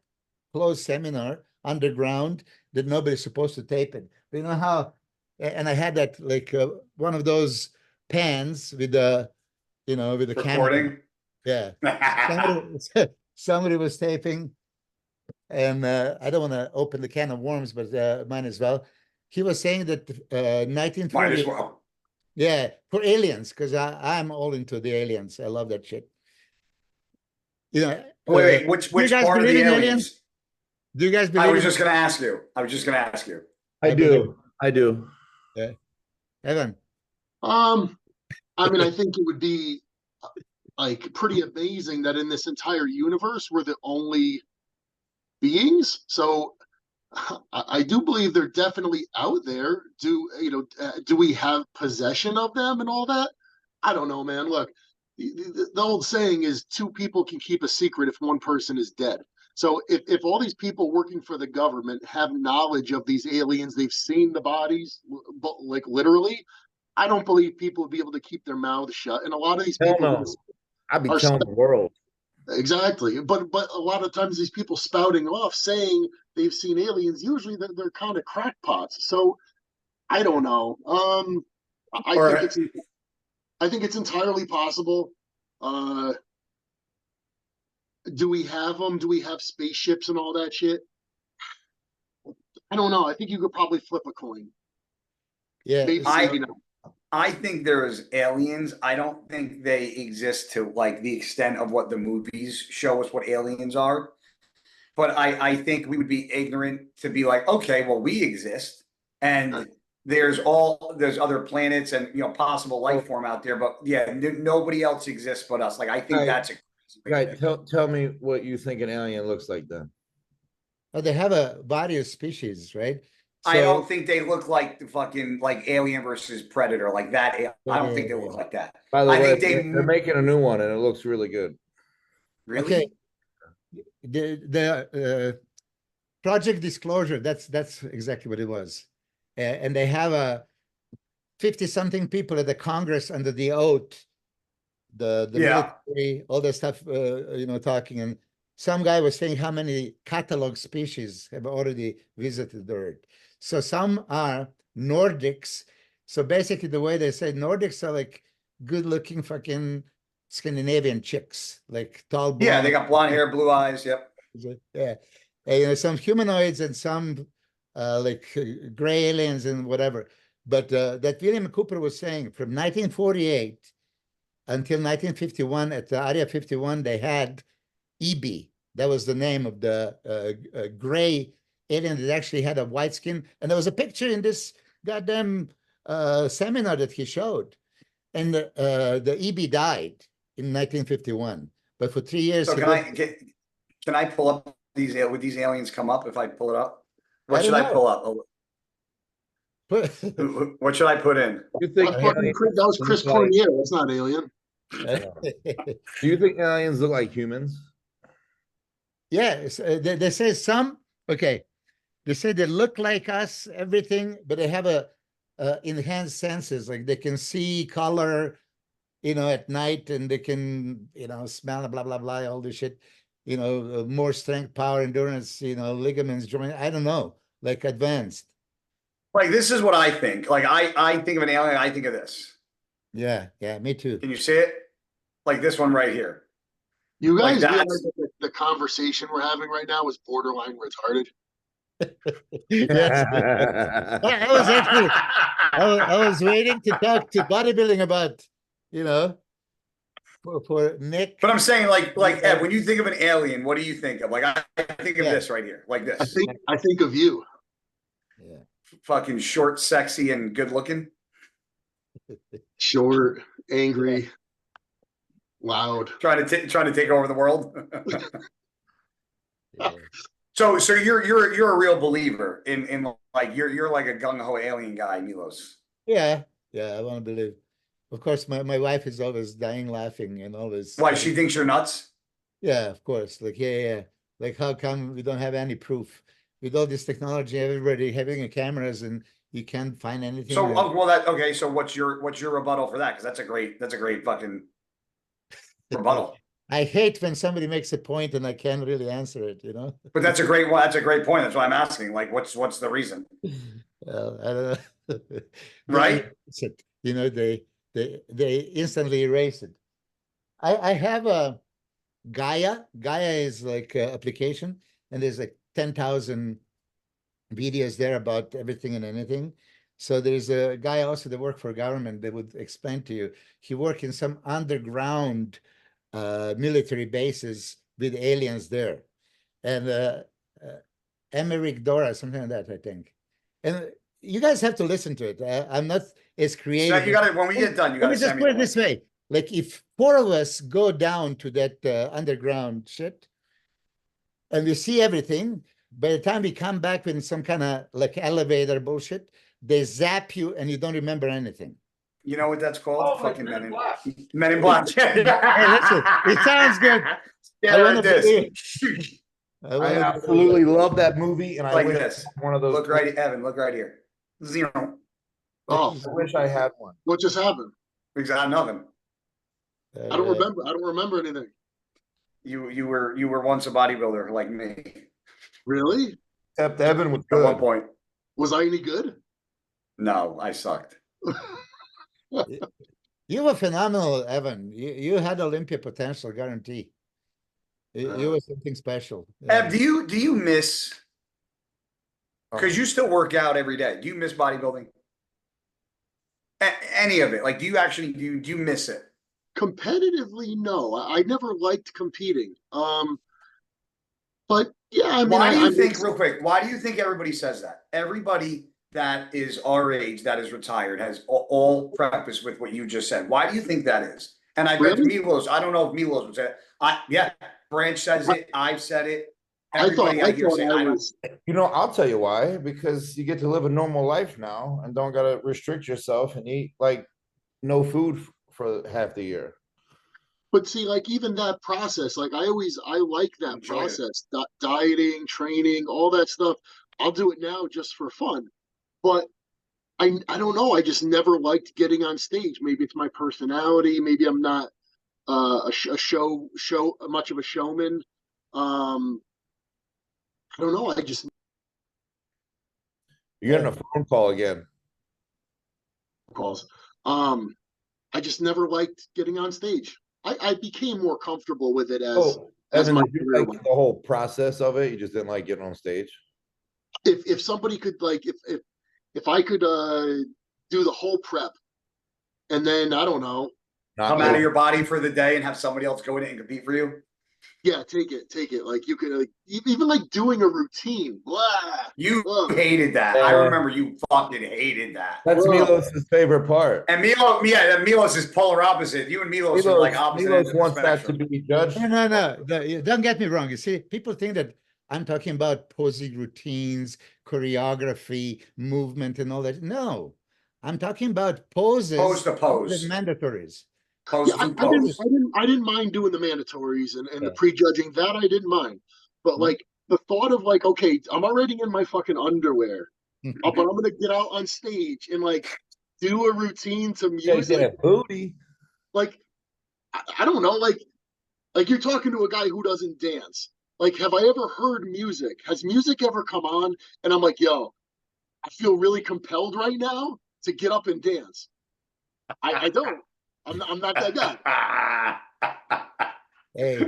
closed seminar, underground, that nobody's supposed to tape it. But you know how, and I had that like one of those pans with the, with the camera. Recording. Yeah. Somebody was taping, and I don't want to open the can of worms, but might as well. He was saying that Might 1940, as well. yeah, for aliens, because I'm all into the aliens. I love that shit. Wait, which do you guys part of the believe in aliens? Do you guys believe I was in? just gonna ask you. I was just gonna ask you. I do. I do. Yeah. Evan. I mean, I think it would be like pretty amazing that in this entire universe we're the only beings. So I do believe they're definitely out there. Do we have possession of them and all that? I don't know, man. Look, the old saying is two people can keep a secret if one person is dead. So if all these people working for the government have knowledge of these aliens, they've seen the bodies, like literally, I don't believe people would be able to keep their mouths shut. And a lot of these Hell people no. I'd be telling the world. exactly, but a lot of times these people spouting off saying they've seen aliens, usually they're kind of crackpots. So I don't know. I Or think it's entirely possible. Do we have them? Do we have spaceships and all that shit? I don't know. I think you could probably flip a coin. Yeah. Maybe, maybe not. I think there's aliens. I don't think they exist to like the extent of what the movies show us what aliens are. But I think we would be ignorant to be like, okay, well, we exist, and there's other planets and possible life form out there, but yeah, nobody else exists but us. Like I think Right. that's a Guy, tell me what you think an alien looks like then. Well, they have a body of species, right? I don't think they look like the fucking like Alien versus Predator like that. I don't think they look like that. By the I way, think they're making a new one and it looks really good. really. Okay. The Project Disclosure, that's exactly what it was. And they have a 50-something people at the Congress under the oath, the military, all that stuff, talking. And some guy was saying how many catalog species have already visited the Earth. So some are Nordics. So basically the way they say Nordics are like good-looking fucking Scandinavian chicks, like tall blonde. Yeah, they got blonde hair, blue eyes. Yep. Yeah. And, some humanoids and some like gray aliens and whatever. But that William Cooper was saying from 1948 until 1951 at the Area 51, they had EB. That was the name of the gray alien that actually had a white skin. And there was a picture in this goddamn seminar that he showed. And the EB died in 1951. But for 3 years. So can I pull up would these aliens come up if I pull it up? What should I pull up? What should I put in? You think that was Chris Cormier. That's not alien. Do you think aliens look like humans? Yeah, they say some. Okay, they say they look like us, everything, but they have a enhanced senses, like they can see color, at night, and they can, smell, blah blah blah, all this shit, more strength, power, endurance, ligaments, joint. I don't know, like advanced. Like, this is what I think. Like, I think of an alien, I think of this. Yeah, me too. Can you see it? Like this one right here. You Like guys that's- realize that the conversation we're having right now is borderline retarded? Yes. I was actually, I was waiting to talk to bodybuilding about, for Nick. But I'm saying, like Ed, when you think of an alien, what do you think of? Like, I think of this right here, like this. I think of you. Yeah. Fucking short, sexy, and good looking. Short, angry, loud. Trying to take over the world. Yeah. So you're a real believer in like you're like a gung ho alien guy, Milos. Yeah, I want to believe. Of course, my wife is always dying laughing and always. Why, she thinks you're nuts? Yeah, of course. Like, yeah. Like, how come we don't have any proof with all this technology? Everybody having cameras and you can't find anything. So, okay. So what's your rebuttal for that? Because that's a great fucking rebuttal. I hate when somebody makes a point and I can't really answer it, But that's a great one. That's a great point. That's why I'm asking. Like, what's the reason? Well, I don't know. Right? They instantly erase it. I have a Gaia. Gaia is like an application, and there's like 10,000 videos there about everything and anything. So there's a guy also that worked for government that would explain to you. He worked in some underground military bases with aliens there, and Emmerich Dora, something like that, I think. And you guys have to listen to it. I'm not as creative. So you got to, when we get done, you got to just put it this way. Like, if 4 of us go down to that underground shit and we see everything, by the time we come back with some kind of like elevator bullshit, they zap you and you don't remember anything. You know what that's called? Oh, Fucking Men in Black. Men in Black. Hey, listen, it sounds good. Yeah, it is. I absolutely love that movie, and I Like wish this. one of those. Look right, Evan. Look right here. 0. Oh, I wish I had one. what just happened? We got nothing. I don't remember. I don't remember anything. You were once a bodybuilder like me. Really? Except Evan was At one good. point. Was I any good? No, I sucked. You were phenomenal, Evan. You had Olympia potential, guarantee. You were something special. Ev, do you miss? Because you still work out every day. Do you miss bodybuilding? Any of it? Like, do you actually do you miss it? Competitively, no. I never liked competing. But yeah, I mean, Why do you think, real quick? Why do you think everybody says that? Everybody that is our age, that is retired, has all practice with what you just said. Why do you think that is? And I bet Milos, I don't know if Milos would say it. Yeah, Branch says it. I've said it. Everybody I hear say it. You know, I'll tell you why. Because you get to live a normal life now and don't got to restrict yourself and eat like no food for half the year. But see, like, even that process, like, I like that process, dieting, training, all that stuff. I'll do it now just for fun. But I don't know. I just never liked getting on stage. Maybe it's my personality. Maybe I'm not much of a showman. I don't know. You're getting a phone call again. Calls. I just never liked getting on stage. I became more comfortable with it as Evan, my you like the whole process of it. You just didn't like getting on stage. If somebody could, like, if I could do the whole prep and then, I don't know, come out of your body for the day and have somebody else go in it and compete for you. Yeah, take it. Like, you could even like doing a routine. Blah. You hated that. I remember you fucking hated that. That's Milos' favorite part. And Milos is polar opposite. You and Milos are like opposite. Milos wants that to be judged. No. Don't get me wrong. You see, people think that I'm talking about posing routines, choreography, movement, and all that. No, I'm talking about poses. Pose to pose. The mandatories. Yeah, I didn't mind doing the mandatories and the prejudging. That I didn't mind. But like the thought of like, okay, I'm already in my fucking underwear, but I'm gonna get out on stage and like do a routine to music. Get a booty. Like, I don't know, like you're talking to a guy who doesn't dance. Like, have I ever heard music? Has music ever come on? And I'm like, yo, I feel really compelled right now to get up and dance. I don't. I'm not that guy. Hey,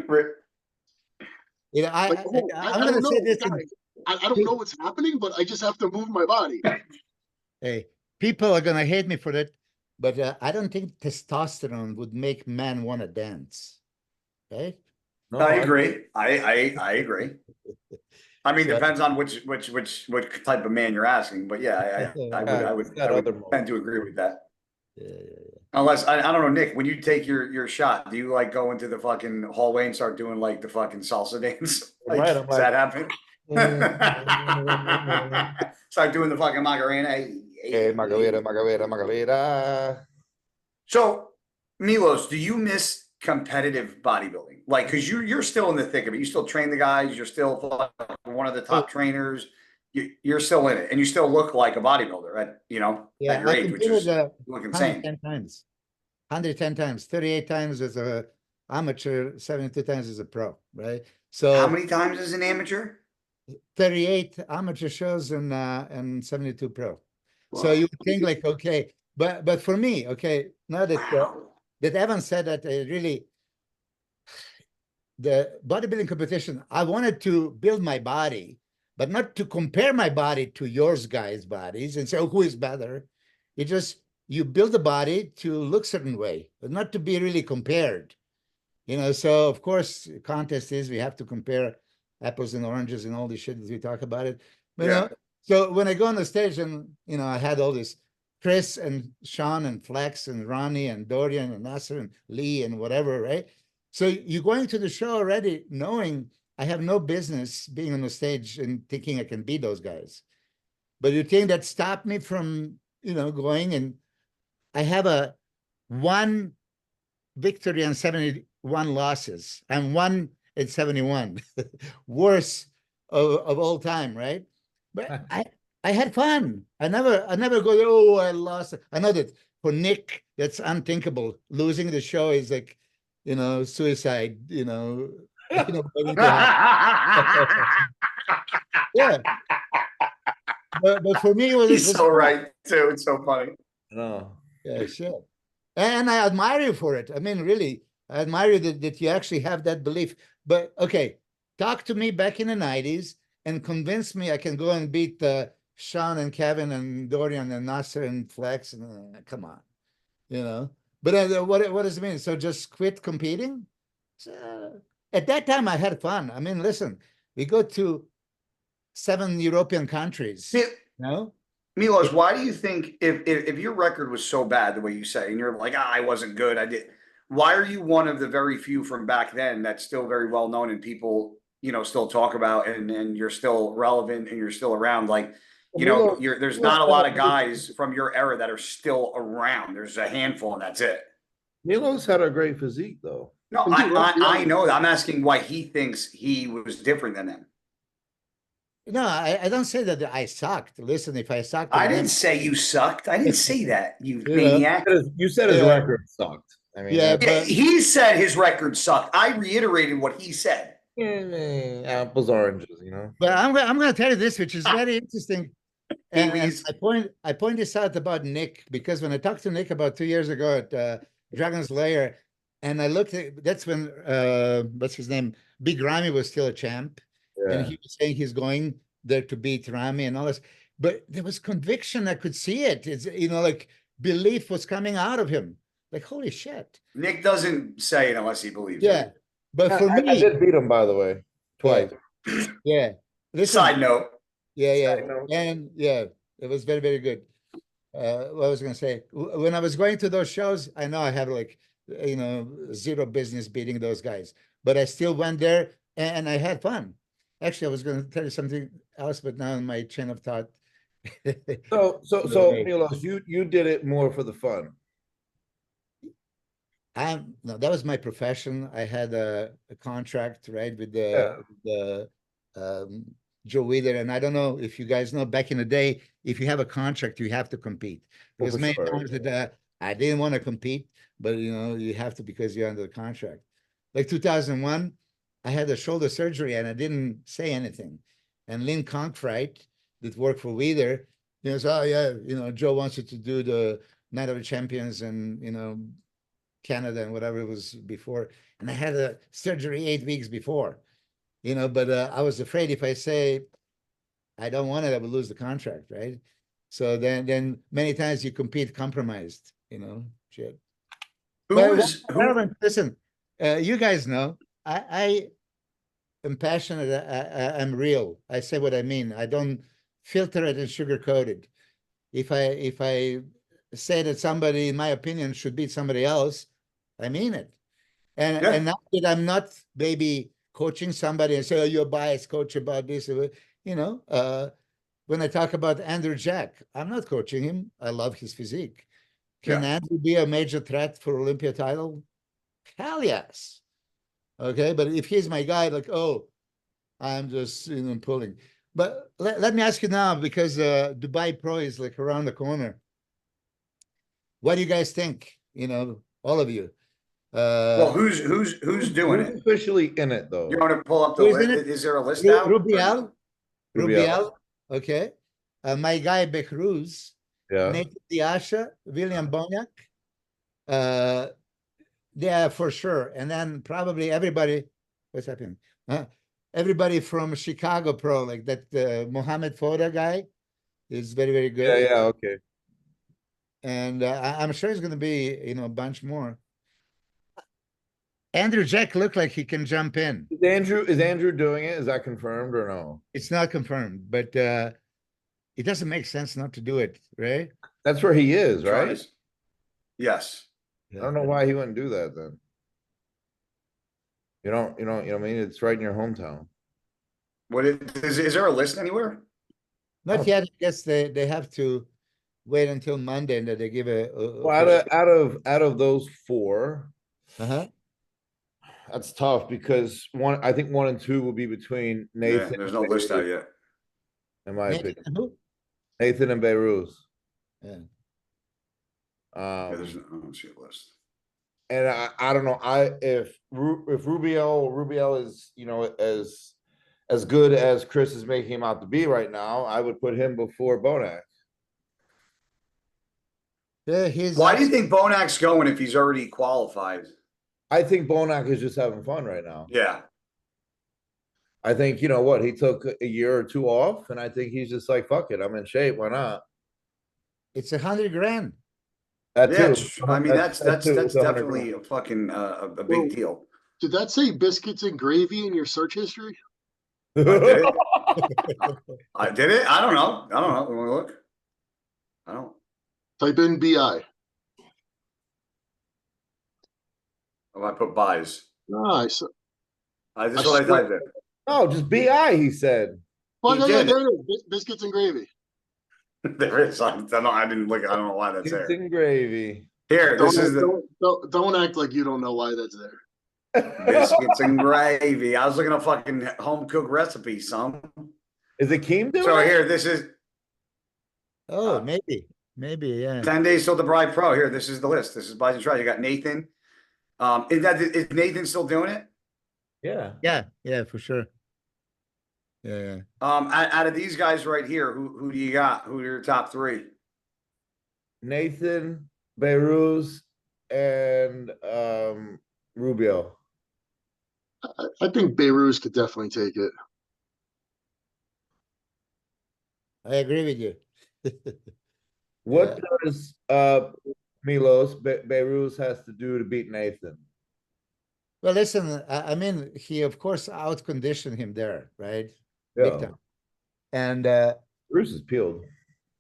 you know, Like, I'm I going don't to say know, this. guys. I don't know what's happening, but I just have to move my body. Hey, people are going to hate me for that, but I don't think testosterone would make men want to dance. Right? No, I agree. I agree. I mean, So- depends on which type of man you're asking, but yeah, I would tend to agree with that. Yeah. Unless I don't know, Nick, when you take your shot, do you like go into the fucking hallway and start doing like the fucking salsa dance? Like, Right, I'm does that happen? Start doing the fucking Macarena. Hey, Margarita, Margarita, Margarita. So, Milos, do you miss competitive bodybuilding? Like, because you're still in the thick of it. You still train the guys. You're still one of the top trainers. You're still in it, and you still look like a bodybuilder at at your I age, which is competed look insane. 110 times. 110 times, 38 times as a amateur, 72 times as a pro, right? So How many times as an amateur? 38 amateur shows and 72 pro. So Wow. you would think like, okay, but for me, okay, now that Wow. that Evan said that really the bodybuilding competition, I wanted to build my body, but not to compare my body to yours guys' bodies and say, oh, who is better? It just you build the body to look certain way, but not to be really compared. So of course, contest is we have to compare apples and oranges and all this shit as we talk about it. But, so when I go on the stage and, I had all this Chris and Sean and Flex and Ronnie and Dorian and Nasser and Lee and whatever, right? So you're going to the show already knowing I have no business being on the stage and thinking I can beat those guys. But you think that stopped me from, going, and I have a 1 victory and 71 losses and 1 at 71. Worst of all time, right? But I had fun. I never go, oh, I lost. I know that for Nick, that's unthinkable. Losing the show is like, suicide, waiting to happen. Yeah. But for me, it was He's so right too. It's so funny. No. Yeah, sure. And I admire you for it. I mean, really, I admire you that you actually have that belief. But okay, talk to me back in the 90s and convince me I can go and beat Sean and Kevin and Dorian and Nasser and Flex. And come on, But what does it mean? So just quit competing? So, at that time, I had fun. I mean, listen, we go to 7 European countries. Milos, why do you think if your record was so bad the way you say, and you're like, I wasn't good, I did. Why are you one of the very few from back then that's still very well known and people, still talk about and you're still relevant and you're still around? Like, there's not a lot of guys from your era that are still around. There's a handful and that's it. Milos had a great physique though. No, I know that. I'm asking why he thinks he was different than them. No, I don't say that I sucked. Listen, if I sucked, I didn't say you sucked. I didn't say that, you You maniac. You said his record sucked. I mean, Yeah, Yeah, he said his record sucked. I reiterated what he said. apples, oranges, But I'm going to tell you this, which is very interesting. And Kiwis. I point this out about Nick, because when I talked to Nick about 2 years ago at Dragon's Lair, and I looked at, that's when, what's his name? Big Ramy was still a champ. Yeah. And he was saying he's going there to beat Ramy and all this. But there was conviction. I could see it. It's, like belief was coming out of him. Like, holy shit. Nick doesn't say it unless he believes Yeah. it. But for me, I did beat him, by the way, twice. Yeah. Listen, Side note. Yeah. Side note. And yeah, it was very, very good. What I was going to say, when I was going to those shows, I know I had like, zero business beating those guys, but I still went there and I had fun. Actually, I was going to tell you something else, but now in my chain of thought. So Milos, you did it more for the fun. No, that was my profession. I had a contract, right, with the Joe Weider, and I don't know if you guys know, back in the day, if you have a contract, you have to compete. Because many times that I didn't want to compete, but you have to because you're under the contract. Like 2001, I had a shoulder surgery and I didn't say anything. And Lynn Conkfright, that worked for Weider, You know, so yeah, Joe wants you to do the Night of the Champions and Canada and whatever it was before. And I had a surgery 8 weeks before, but I was afraid if I say I don't want it, I would lose the contract, right? So then many times you compete compromised, shit. Listen, you guys know, I am passionate. I'm real. I say what I mean. I don't filter it and sugarcoat it. If I say that somebody, in my opinion, should beat somebody else, I mean it. And now that I'm not maybe coaching somebody and say, oh, you're a biased coach about this, when I talk about Andrew Jack, I'm not coaching him. I love his physique. Can Andrew be a major threat for Olympia title? Hell yes. Okay, but if he's my guy, like, oh, I'm just pulling. But let me ask you now, because Dubai Pro is like around the corner. What do you guys think? All of you. Well, who's doing Who's it? officially in it though? You want to pull up the list? Is there a list out? Rubial. Okay. My guy Becruz. Yeah. Nathan Diasha, William Boniak. Yeah, for sure. And then probably everybody. What's happening? Everybody from Chicago Pro, like that Mohammed Foda guy, is very, very good. Yeah. Okay. And I'm sure it's going to be, a bunch more. Andrew Jack looked like he can jump in. Is Andrew doing it? Is that confirmed or no? It's not confirmed, but it doesn't make sense not to do it, right? That's where he is, right? Yes. I don't know why he wouldn't do that then. You know what I mean? It's right in your hometown. Is there a list anywhere? Not yet. I guess they have to wait until Monday and that they give a well, out of those four, that's tough because I think 1 and 2 will be between Nathan. Yeah, there's no list out yet. In my opinion. Nathan and Beirut. Yeah. I don't see a list. And I don't know. If Rubiel is as good as Chris is making him out to be right now, I would put him before Bonac. Yeah, why do you think Bonac's going if he's already qualified? I think Bonac is just having fun right now. Yeah. I think, he took a year or 2 off, and I think he's just like, fuck it, I'm in shape. Why not? It's $100,000. I mean, that's definitely a fucking a big deal. Did that say biscuits and gravy in your search history? I did it. I did it. I don't know. Want to look? I don't. Type in BI. Oh, I put buys. Nice. This is what I typed in. Oh, just BI, he said. Well, there it is. Biscuits and gravy. There is. I didn't look. I don't know why that's there. Biscuits and gravy. Here, don't act like you don't know why that's there. Biscuits and gravy. I was looking at fucking home cooked recipe, son. Is it Keem doing So it? here, this is. Oh, maybe, yeah. 10 days till the Bride Pro. Here, this is the list. This is buys and tries. You got Nathan. Is Nathan still doing it? Yeah, for sure. Yeah. Out of these guys right here, who do you got? Who are your top 3? Nathan, Beirut, and Rubio. I think Beirut could definitely take it. I agree with you. What does Milos Beirut has to do to beat Nathan? Well, listen, I mean, he of course out-conditioned him there, right? Yeah. Big time. And Bruce is peeled.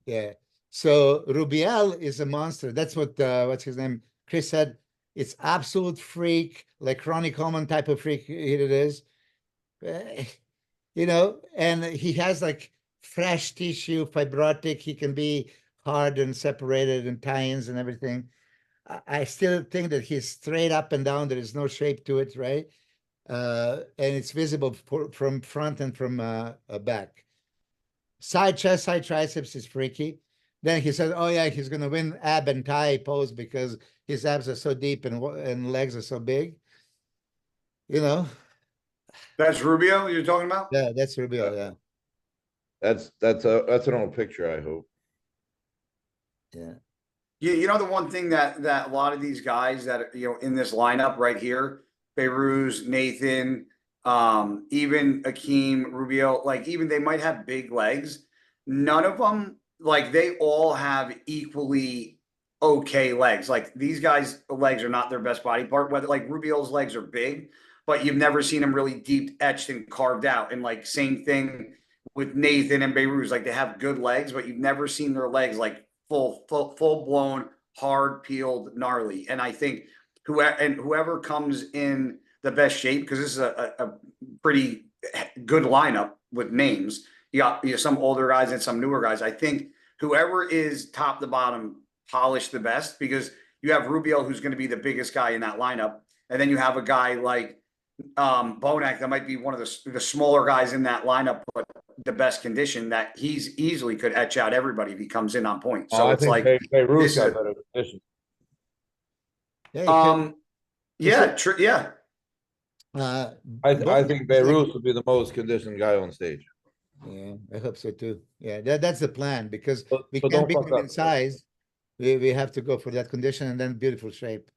Yeah. So Rubiel is a monster. That's what what's his name? Chris said. It's absolute freak, like Ronnie Coleman type of freak it is. And he has like fresh tissue, fibrotic. He can be hard and separated and tie-ins and everything. I still think that he's straight up and down. There is no shape to it, right? And it's visible from front and from back. Side chest, side triceps is freaky. Then he said, oh yeah, he's going to win ab and thigh pose because his abs are so deep and legs are so big. That's Rubio you're talking about? Yeah, that's Rubio, yeah. That's an old picture, I hope. Yeah. You know, the one thing that a lot of these guys that are, you know, in this lineup right here, Beirut, Nathan, even Akeem, Rubio, like even they might have big legs. None of them, like they all have equally okay legs. Like these guys' legs are not their best body part. Whether like Rubio's legs are big, but you've never seen them really deep etched and carved out. And like same thing with Nathan and Beirut, like they have good legs, but you've never seen their legs like full blown, hard peeled, gnarly. And I think whoever comes in the best shape, because this is a pretty good lineup with names. You got some older guys and some newer guys. I think whoever is top to bottom polished the best, because you have Rubio, who's going to be the biggest guy in that lineup, and then you have a guy like Bonac that might be one of the smaller guys in that lineup, but the best condition that he's easily could etch out everybody if he comes in on point. So it's like Beirut's got better condition. Yeah. Yeah, true. Yeah. I think Beirut would be the most conditioned guy on stage. Yeah, I hope so too. Yeah, that's the plan, because we but can't don't beat fuck him in up. size. We have to go for that condition and then beautiful shape.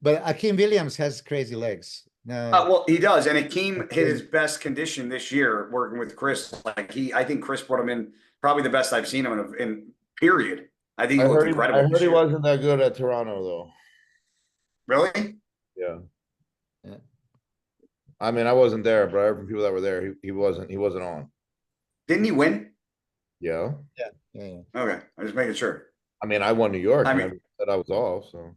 But Akeem Williams has crazy legs. No, Well, he does, and Akeem hit his best condition this year working with Chris. Like I think Chris put him in probably the best I've seen him in period. I think he looked incredible. I heard he wasn't that good at Toronto though. Really? Yeah. Yeah. I mean, I wasn't there, but I heard from people that were there, he wasn't on. Didn't he win? Yeah. Yeah. Okay, I'm just making sure. I mean, I won New York. I I mean- mean, said I was off, so.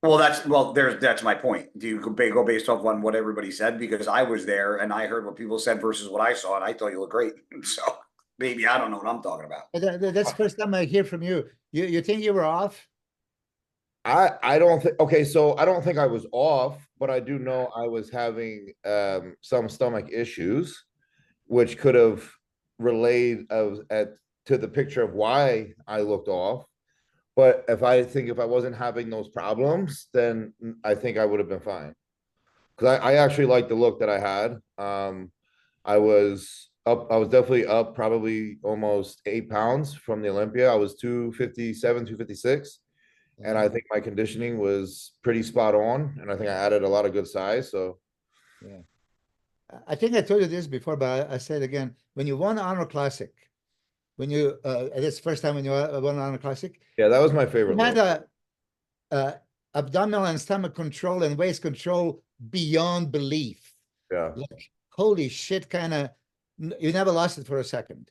Well, that's my point. Do you go based off on what everybody said? Because I was there and I heard what people said versus what I saw, and I thought you looked great. So maybe I don't know what I'm talking about. That's the first time I hear from you. You think you were off? I don't think, okay, so I don't think I was off, but I do know I was having some stomach issues, which could have relayed to the picture of why I looked off. But if I wasn't having those problems, then I think I would have been fine. Because I actually liked the look that I had. I was definitely up probably almost 8 pounds from the Olympia. I was 257, 256. And I think my conditioning was pretty spot on. And I think I added a lot of good size. So yeah. I think I told you this before, but I said again, when you won Honor Classic, when you this first time when you won Honor Classic, yeah, that was my favorite. You had a abdominal and stomach control and waist control beyond belief. Yeah. Like, holy shit, kind of, you never lost it for a second.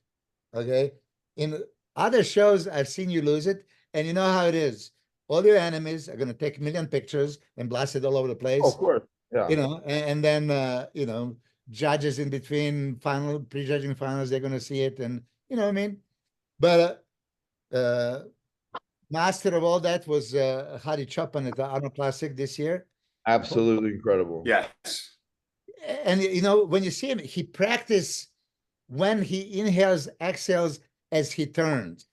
Okay. In other shows, I've seen you lose it, and you know how it is. All your enemies are going to take a million pictures and blast it all over the place. Oh, of course. Yeah. You know, and then, you know, judges in between prejudging finals, they're going to see it. And, you know what I mean? But, master of all that was Hadi Chopin at the Arnold Classic this year. Absolutely incredible. Yes. And, you know, when you see him, he practiced when he inhales, exhales as he turns.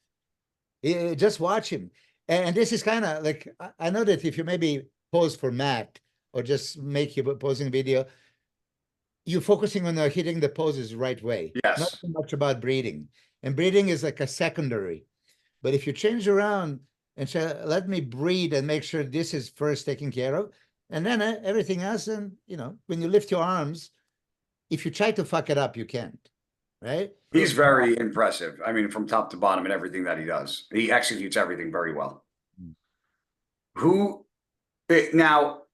Just watch him. And this is kind of like, I know that if you maybe pose for Matt or just make your posing video, you're focusing on hitting the poses right way. Yes. Not so much about breathing. And breathing is like a secondary. But if you change around and say, let me breathe and make sure this is first taken care of, and then everything else, and, you know, when you lift your arms, if you try to fuck it up, you can't, right? He's very impressive. I mean, from top to bottom and everything that he does. He executes everything very well. Now,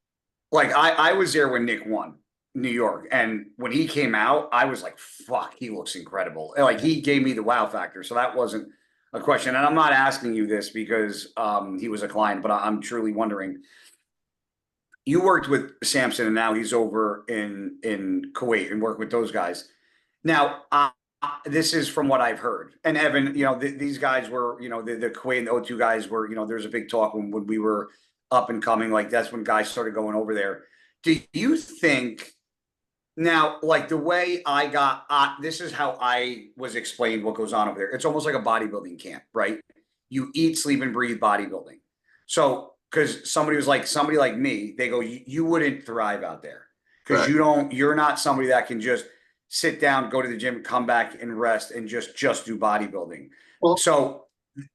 like I was there when Nick won New York, and when he came out, I was like, fuck, he looks incredible. And like he gave me the wow factor. So that wasn't a question. And I'm not asking you this because he was a client, but I'm truly wondering. You worked with Samson, and now he's over in Kuwait and work with those guys. Now, this is from what I've heard. And Evan, you know, these guys were, you know, the Kuwait and the O2 guys were, you know, there's a big talk when we were up and coming. Like that's when guys started going over there. Do you think now, like the way I got, this is how I was explained what goes on over there. It's almost like a bodybuilding camp, right? You eat, sleep, and breathe bodybuilding. So, because somebody like me, they go, you wouldn't thrive out there because you're not somebody that can just sit down, go to the gym, come back and rest and just do bodybuilding. Well, so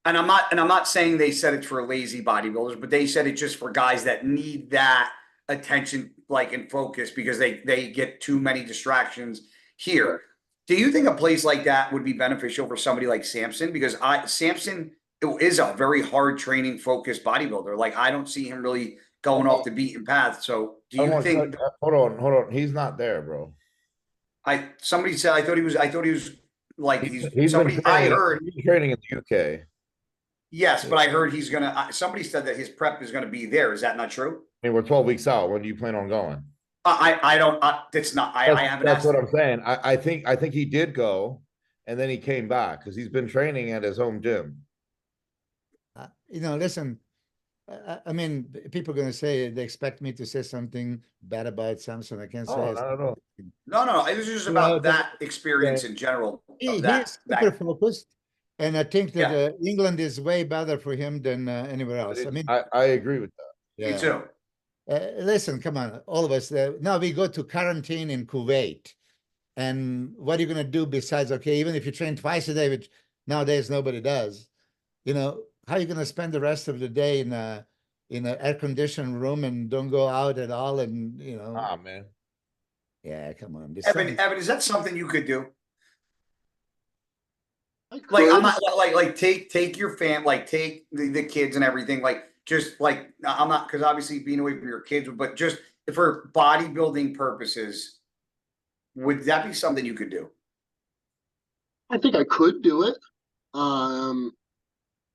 and I'm not saying they said it's for lazy bodybuilders, but they said it's just for guys that need that attention, like in focus, because they get too many distractions here. Do you think a place like that would be beneficial for somebody like Samson? Because Samson is a very hard training focused bodybuilder. Like I don't see him really going off the beaten path. So do you think? Hold on. He's not there, bro. Somebody said I thought he was like He's somebody been I training, heard. he's training in the UK. Yes, but I heard he's gonna. Somebody said that his prep is gonna be there. Is that not true? I mean, we're 12 weeks out. When do you plan on going? I don't. It's not. I haven't. That's what I'm saying. I think he did go, and then he came back because he's been training at his home gym. Listen. I mean, people are going to say they expect me to say something bad about Samson. I can't say. Oh, not at all. No. It was just about that experience in general. He's super focused, and I think that England is way better for him than anywhere else. I mean, I agree with that. Me too. Listen, come on, all of us. Now we go to quarantine in Kuwait, and what are you going to do besides? Okay, even if you train twice a day, which nowadays nobody does, how are you going to spend the rest of the day in an air-conditioned room and don't go out at all? And Ah, man. Yeah, come on. Evan, is that something you could do? Like I'm not like take your fam, like take the kids and everything, like just like I'm not, because obviously being away from your kids, but just for bodybuilding purposes, would that be something you could do? I think I could do it.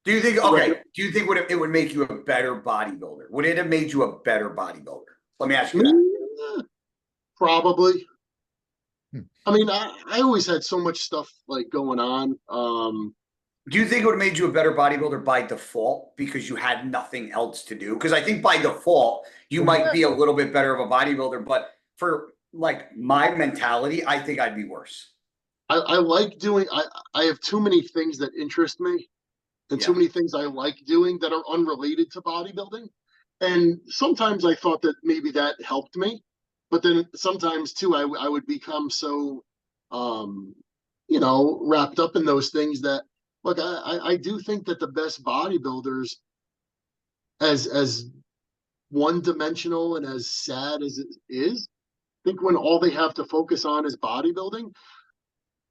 Do you think, okay, do you think it would make you a better bodybuilder? Would it have made you a better bodybuilder? Let me ask you that. Probably. I mean, I always had so much stuff like going on. Do you think it would have made you a better bodybuilder by default because you had nothing else to do? Because I think by default, you might be a little bit better of a bodybuilder, but for like my mentality, I think I'd be worse. I like doing, I have too many things that interest me. And too many things I like doing that are unrelated to bodybuilding. And sometimes I thought that maybe that helped me. But then sometimes too, I would become so, wrapped up in those things that, look, I do think that the best bodybuilders, as one-dimensional and as sad as it is, I think when all they have to focus on is bodybuilding,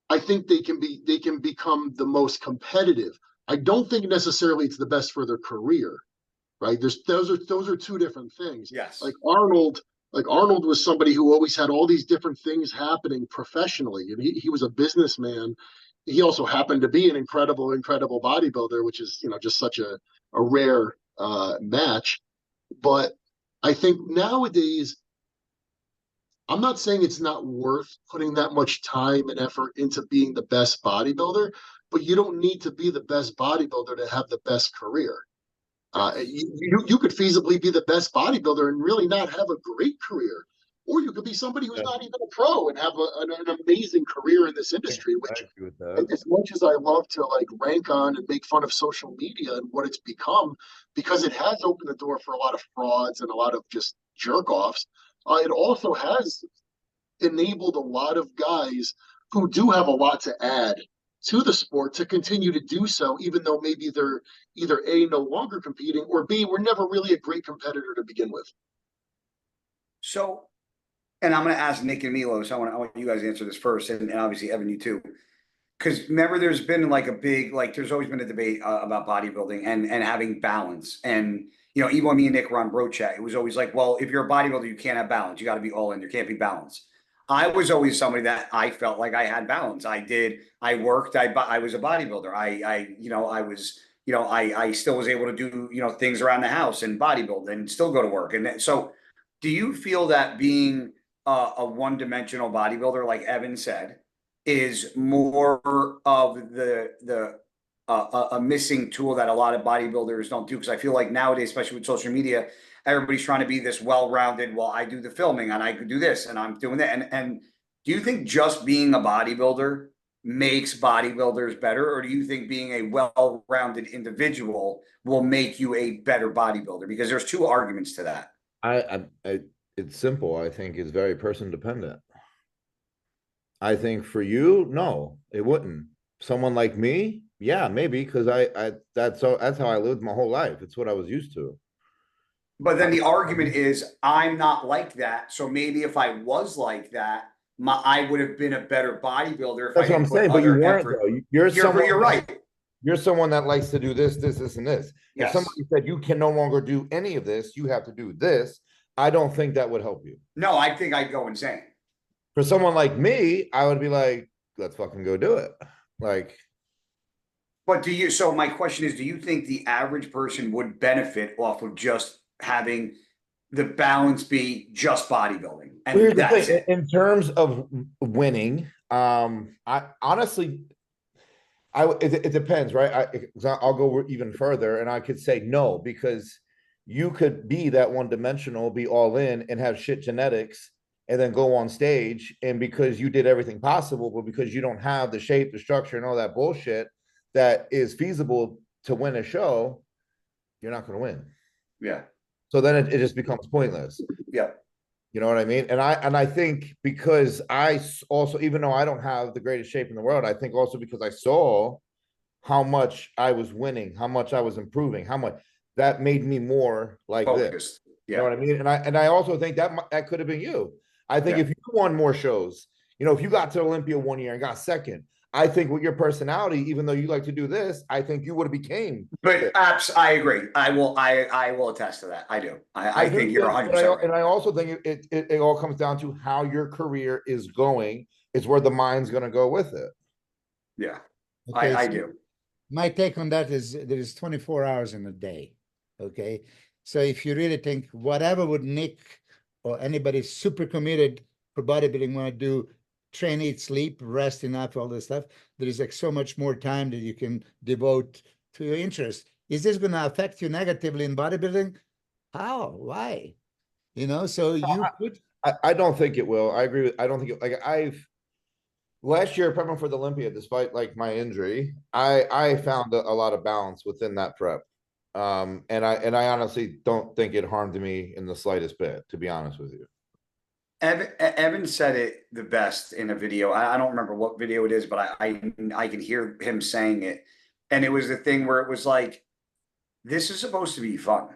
I think they can become the most competitive. I don't think necessarily it's the best for their career, right? Those are two different things. Yes. Like Arnold was somebody who always had all these different things happening professionally, and he was a businessman. He also happened to be an incredible bodybuilder, which is just such a rare match. But I think nowadays, I'm not saying it's not worth putting that much time and effort into being the best bodybuilder, but you don't need to be the best bodybuilder to have the best career. You could feasibly be the best bodybuilder and really not have a great career. Or you could be somebody who's not even a pro and have an amazing career in this industry, which as much as I love to like rank on and make fun of social media and what it's become, because it has opened the door for a lot of frauds and a lot of just jerk offs, it also has enabled a lot of guys who do have a lot to add to the sport to continue to do so, even though maybe they're either A, no longer competing, or B, were never really a great competitor to begin with. So, and I'm going to ask Nick and Milo, so I want you guys to answer this first, and obviously Evan, you too. Because remember, there's been like a big, like there's always been a debate about bodybuilding and having balance. And, even when me and Nick were on Bro Chat, it was always like, well, if you're a bodybuilder, you can't have balance. You got to be all in. There can't be balance. I was always somebody that I felt like I had balance. I worked, I was a bodybuilder. I still was able to do, things around the house and bodybuild and still go to work. And so do you feel that being a one-dimensional bodybuilder, like Evan said, is more of a missing tool that a lot of bodybuilders don't do? Because I feel like nowadays, especially with social media, everybody's trying to be this well-rounded. Well, I do the filming and I could do this and I'm doing that. And do you think just being a bodybuilder makes bodybuilders better, or do you think being a well-rounded individual will make you a better bodybuilder? Because there's two arguments to that. It's simple. I think it's very person dependent. I think for you, no, it wouldn't. Someone like me, Yeah, maybe because that's how I lived my whole life. It's what I was used to. But then the argument is I'm not like that. So maybe if I was like that, I would have been a better bodybuilder if I That's what I'm didn't put saying. But you other weren't effort. though. You're right. You're someone that likes to do this, this, this, and this. If Yes. somebody said you can no longer do any of this, you have to do this. I don't think that would help you. No, I think I'd go insane. For someone like me, I would be like, let's fucking go do it. Like, But so my question is, do you think the average person would benefit off of just having the balance be just bodybuilding? And here's the that's thing. it. In terms of winning, I honestly, it depends, right? I'll go even further, and I could say no, because you could be that one dimensional, be all in, and have shit genetics, and then go on stage, and because you did everything possible, but because you don't have the shape, the structure, and all that bullshit that is feasible to win a show, you're not going to win. Yeah. So then it just becomes pointless. Yeah. You know what I mean? And I think because I also, even though I don't have the greatest shape in the world, I think also because I saw how much I was winning, how much I was improving, how much that made me more like Focused. this. Yeah. You know what I mean? And I also think that could have been you. I think if you won more shows, you know, if you got to Olympia one year and got second, I think with your personality, even though you like to do this, I think you would have became. But I agree. I will attest to that. I do. I think you're 100%. And I also think it all comes down to how your career is going. Is where the mind's going to go with it. Yeah, Okay, I so do. my take on that is there is 24 hours in a day. Okay, so if you really think whatever would Nick or anybody super committed for bodybuilding want to do, train, eat, sleep, rest enough, all this stuff, there is like so much more time that you can devote to your interest. Is this going to affect you negatively in bodybuilding? How? Why? You know, so you could. I don't think it will. I agree with. I don't think it. Like last year prepping for the Olympia, despite like my injury, I found a lot of balance within that prep. And I honestly don't think it harmed me in the slightest bit, to be honest with you. Evan said it the best in a video. I don't remember what video it is, but I can hear him saying it. And it was the thing where it was like, this is supposed to be fun.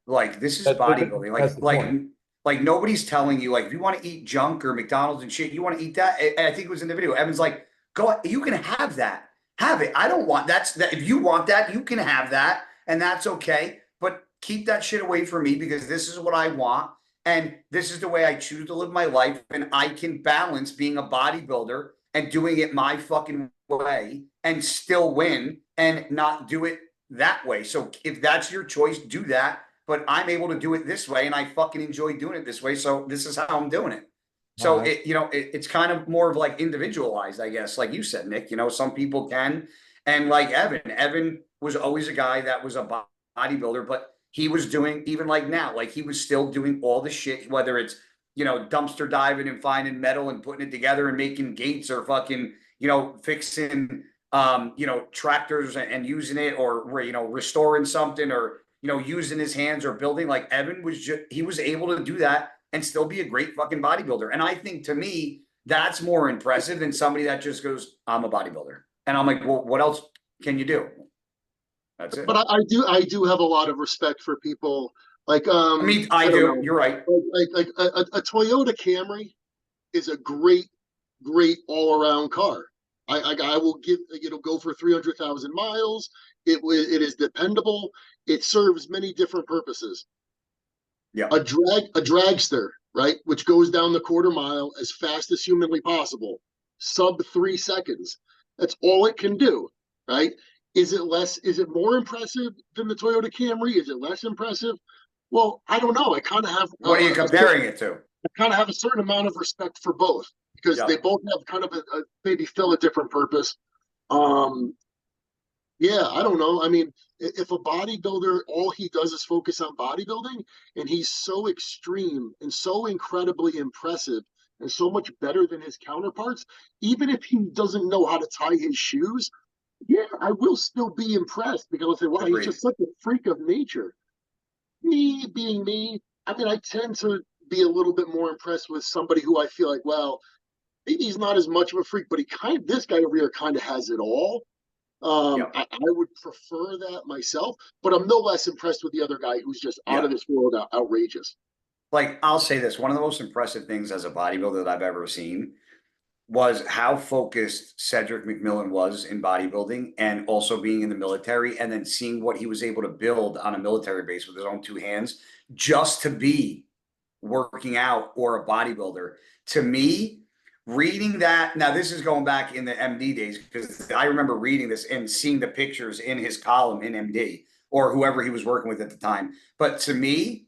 Like, this is bodybuilding. Like nobody's telling you, like, if you want to eat junk or McDonald's and shit, you want to eat that. And I think it was in the video. Evan's like, go, you can have that. Have it. I don't want that. If you want that, you can have that. And that's okay. But keep that shit away from me because this is what I want. And this is the way I choose to live my life. And I can balance being a bodybuilder and doing it my fucking way and still win and not do it that way. So if that's your choice, do that. But I'm able to do it this way and I fucking enjoy doing it this way. So this is how I'm doing it. So it's kind of more of like individualized, I guess, like you said, Nick. You know, some people can. And like Evan was always a guy that was a bodybuilder, but he was doing, even like now, like he was still doing all the shit, whether it's, you know, dumpster diving and finding metal and putting it together and making gates or fucking, you know, fixing, you know, tractors and using it or, you know, restoring something or, you know, using his hands or building. Like Evan was he was able to do that and still be a great fucking bodybuilder. And I think to me, that's more impressive than somebody that just goes, I'm a bodybuilder. And I'm like, well, what else can you do? That's it. But I do have a lot of respect for people like I mean, I do. You're right. Like a Toyota Camry is a great all around car. I will give, it'll go for 300,000 miles. It is dependable. It serves many different purposes. Yeah. A dragster, right, which goes down the quarter mile as fast as humanly possible, sub 3 seconds. That's all it can do, right? Is it more impressive than the Toyota Camry? Is it less impressive? Well, I don't know. I kind of have. What are you comparing it to? I kind of have a certain amount of respect for both because they both have kind of a maybe fill a different purpose. Yeah, I don't know. I mean, if a bodybuilder, all he does is focus on bodybuilding and he's so extreme and so incredibly impressive and so much better than his counterparts, even if he doesn't know how to tie his shoes, yeah, I will still be impressed because I'll say, wow, he's just such a freak of nature. Me being me, I mean, I tend to be a little bit more impressed with somebody who I feel like, well, maybe he's not as much of a freak, but this guy over here kind of has it all. I would prefer that myself, but I'm no less impressed with the other guy who's just out of this world, outrageous. Like, I'll say this, one of the most impressive things as a bodybuilder that I've ever seen was how focused Cedric McMillan was in bodybuilding and also being in the military, and then seeing what he was able to build on a military base with his own two hands just to be working out or a bodybuilder. To me, reading that, now this is going back in the MD days, because I remember reading this and seeing the pictures in his column in MD or whoever he was working with at the time. But to me,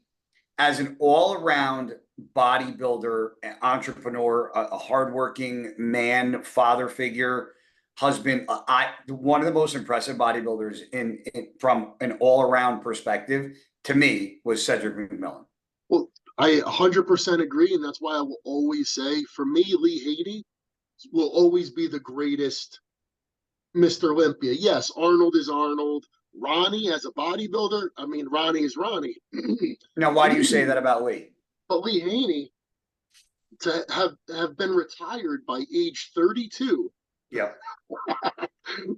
as an all-around bodybuilder, entrepreneur, a hardworking man, father figure, husband, one of the most impressive bodybuilders from an all-around perspective to me was Cedric McMillan. Well, I 100% agree, and that's why I will always say, for me, Lee Haney will always be the greatest Mr. Olympia. Yes, Arnold is Arnold. Ronnie as a bodybuilder, I mean, Ronnie is Ronnie. Now, why do you say that about Lee? But Lee Haney, to have been retired by age 32, Yep,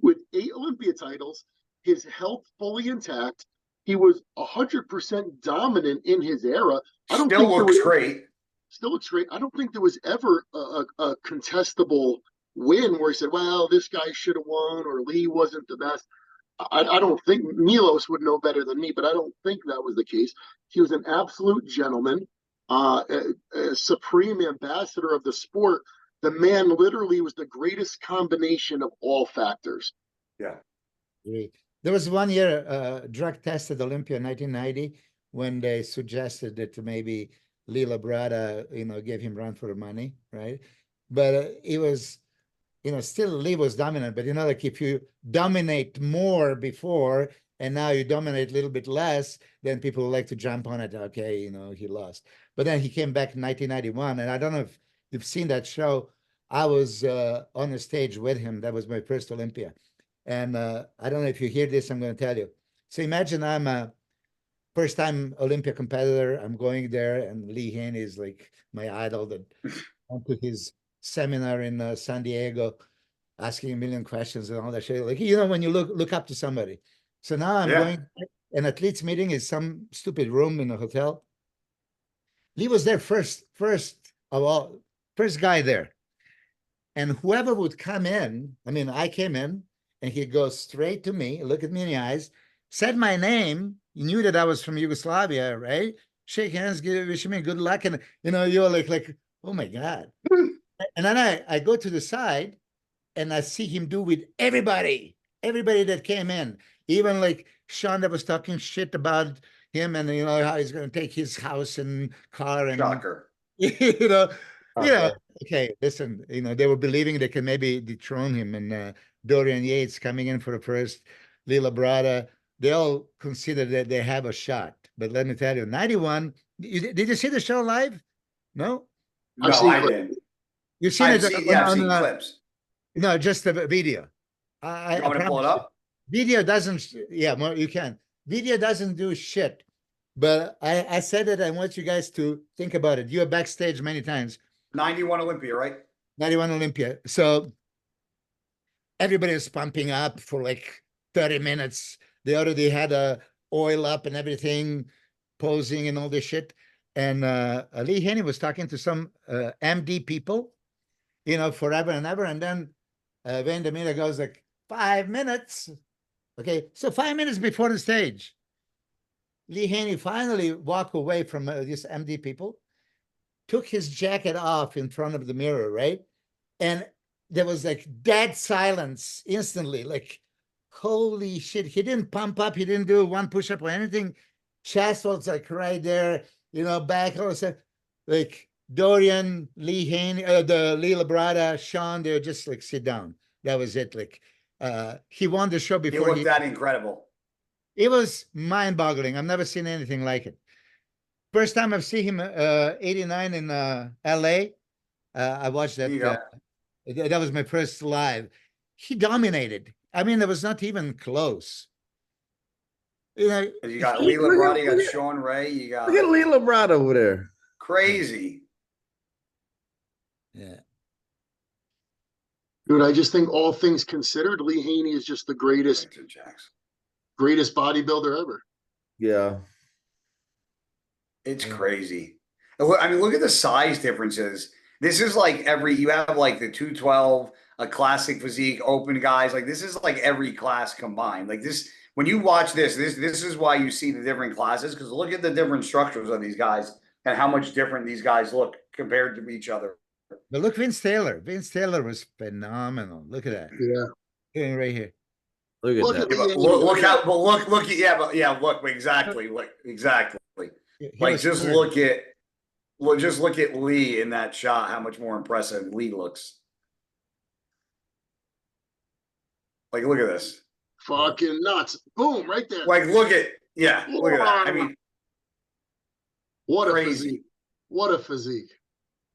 with 8 Olympia titles, his health fully intact, he was 100% dominant in his era. still looks great. Still looks great. I don't think there was ever a contestable win where he said, well, this guy should have won or Lee wasn't the best. I don't think Milos would know better than me, but I don't think that was the case. He was an absolute gentleman, a supreme ambassador of the sport. The man literally was the greatest combination of all factors. Yeah. There was one year drug tested Olympia in 1990 when they suggested that maybe Lee Labrada, gave him run for the money, right? But it was, still Lee was dominant. But like if you dominate more before and now you dominate a little bit less, then people like to jump on it. Okay, he lost. But then he came back in 1991, and I don't know if you've seen that show. I was on the stage with him. That was my first Olympia. And I don't know if you hear this, I'm going to tell you. So imagine I'm a first-time Olympia competitor. I'm going there, and Lee Haney is like my idol that went to his seminar in San Diego, asking a million questions and all that shit. Like, when you look up to somebody. So now I'm going, an athletes meeting is some stupid room in a hotel. Lee was there first guy there. And whoever would come in, I came in, and he'd go straight to me, look at me in the eyes, said my name. He knew that I was from Yugoslavia, right? Shake hands, wish me good luck. And, you're like, oh my God. And then I go to the side and I see him do with everybody that came in, even like Sean that was talking shit about him and, how he's going to take his house and car and, Shocker. Okay, listen, they were believing they can maybe dethrone him, and Dorian Yates coming in for the first, Lee Labrada, they all consider that they have a shot. But let me tell you, 91, did you see the show live? No? No, I didn't. You've seen I've it seen clips. No, just a video. You want to pull it up? Video doesn't, you can. Video doesn't do shit. But I said it, I want you guys to think about it. You are backstage many times. 91 Olympia, right? 91 Olympia. So everybody is pumping up for like 30 minutes. They already had a oil up and everything, posing and all this shit. And Lee Haney was talking to some MD people, forever and ever. And then Van der Miller goes like, 5 minutes. Okay, so 5 minutes before the stage, Lee Haney finally walked away from these MD people, took his jacket off in front of the mirror, right? And there was like dead silence instantly, like, holy shit. He didn't pump up. He didn't do one push-up or anything. Chest was like right there, back. All of a sudden, like Dorian, Lee Haney, the Lee Labrada, Sean, they were just like, sit down. That was it. Like, he won the show before. He looked that incredible. It was mind-boggling. I've never seen anything like it. First time I've seen him, 89 in LA. I watched that. That was my first live. He dominated. There was not even close. You got Lee Labrada, you got Sean Ray, you got. Look at Lee Labrada over there. Crazy. Yeah. Dude, I just think all things considered, Lee Haney is just the greatest bodybuilder ever. Yeah. It's crazy. I mean, look at the size differences. This is like you have like the 212, a classic physique, open guys. Like this is like every class combined. Like this, when you watch this is why you see the different classes, because look at the different structures of these guys and how much different these guys look compared to each other. But look, Vince Taylor. Vince Taylor was phenomenal. Look at that. Yeah. Right here. Look at that. Yeah, but look how, but look, look, exactly. Like just look at Lee in that shot, how much more impressive Lee looks. Like, look at this. Fucking nuts. Boom, right there. Like, look at that. I mean, what a crazy. physique. What a physique.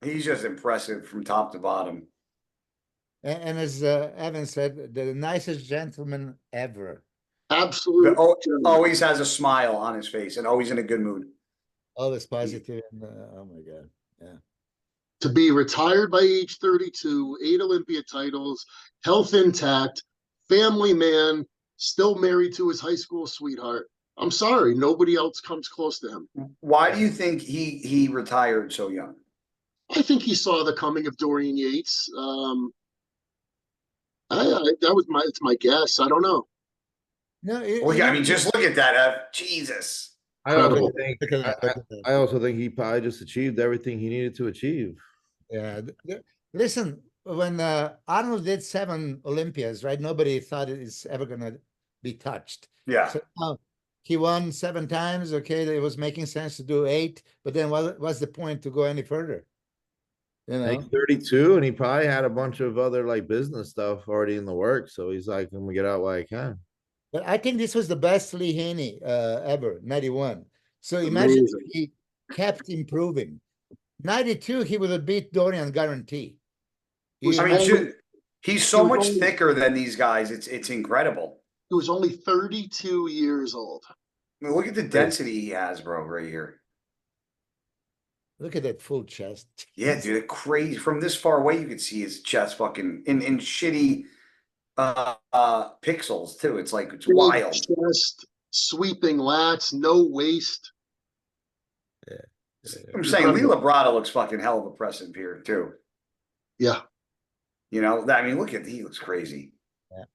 He's just impressive from top to bottom. And as Evan said, the nicest gentleman ever. Absolutely. Always has a smile on his face and always in a good mood. Always positive. And, oh my God. Yeah. To be retired by age 32, 8 Olympia titles, health intact, family man, still married to his high school sweetheart. I'm sorry, nobody else comes close to him. Why do you think he retired so young? I think he saw the coming of Dorian Yates. It's my guess. I don't know. No, I mean, just look at that. Jesus. I also think he probably just achieved everything he needed to achieve. Yeah. Listen, when Arnold did 7 Olympias, right? Nobody thought it's ever going to be touched. Yeah. So he won 7 times. Okay, it was making sense to do 8, but then what's the point to go any further? You know, he's 32, and he probably had a bunch of other like business stuff already in the works. So he's like, "I'm gonna get out while I can." But I think this was the best Lee Haney ever, 91. So imagine if he kept improving. 92, he would have beat Dorian, guarantee. I mean, he's so much thicker than these guys. It's incredible. He was only 32 years old. I mean, look at the density he has, bro, right here. Look at that full chest. Yeah, dude, crazy. From this far away, you could see his chest fucking in shitty pixels too. It's like it's wild. Chest, sweeping lats, no waist. Yeah. I'm saying Lee Labrada looks fucking hell of impressive here too. Yeah. You know, I mean, he looks crazy. Yeah.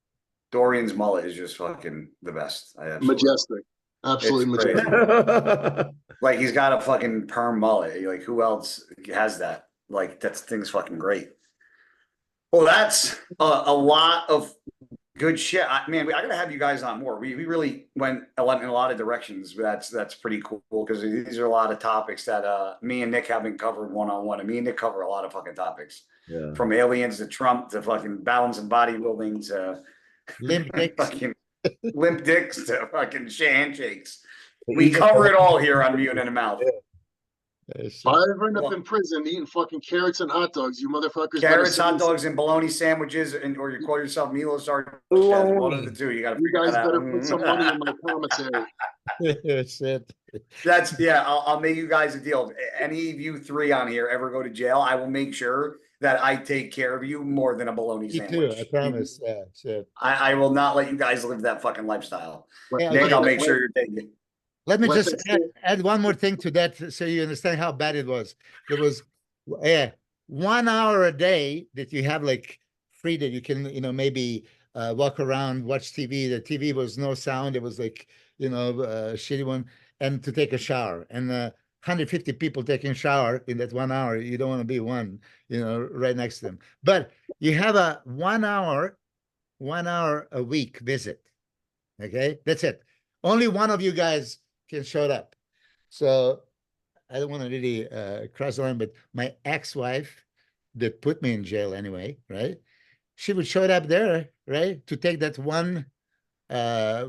Dorian's mullet is just fucking the best. Majestic. Absolutely majestic. Like he's got a fucking perm mullet. Like who else has that? Like that thing's fucking great. Well, that's a lot of good shit. Man, I gotta have you guys on more. We really went in a lot of directions. That's pretty cool because these are a lot of topics that me and Nick haven't covered one-on-one. And me and Nick cover a lot of fucking topics. Yeah. From aliens to Trump to fucking balance and bodybuilding to limp dicks. Limp dicks to fucking handshakes. We cover it all here on Mutant in the Mouth. If I ever end up in prison eating fucking carrots and hot dogs, you motherfuckers. Carrots, hot dogs, and bologna sandwiches, or you call yourself Milo Sarcev. One of the two. You got to. You guys better put some money in my commentary. That's it. I'll make you guys a deal. Any of you 3 on here ever go to jail, I will make sure that I take care of you more than a bologna sandwich. Too, I promise. Yeah, sure. I will not let you guys live that fucking lifestyle. Yeah, Nick, I'll make sure you're taking it. Let me just add one more thing to that so you understand how bad it was. There was 1 hour a day that you have like free that you can, maybe walk around, watch TV. The TV was no sound. It was like, a shitty one. And to take a shower. And 150 people taking a shower in that 1 hour. You don't want to be one, right next to them. But you have a 1 hour a week visit. Okay? That's it. Only one of you guys can show up. So I don't want to really cross the line, but my ex-wife that put me in jail anyway, right? She would show up there, right? To take that one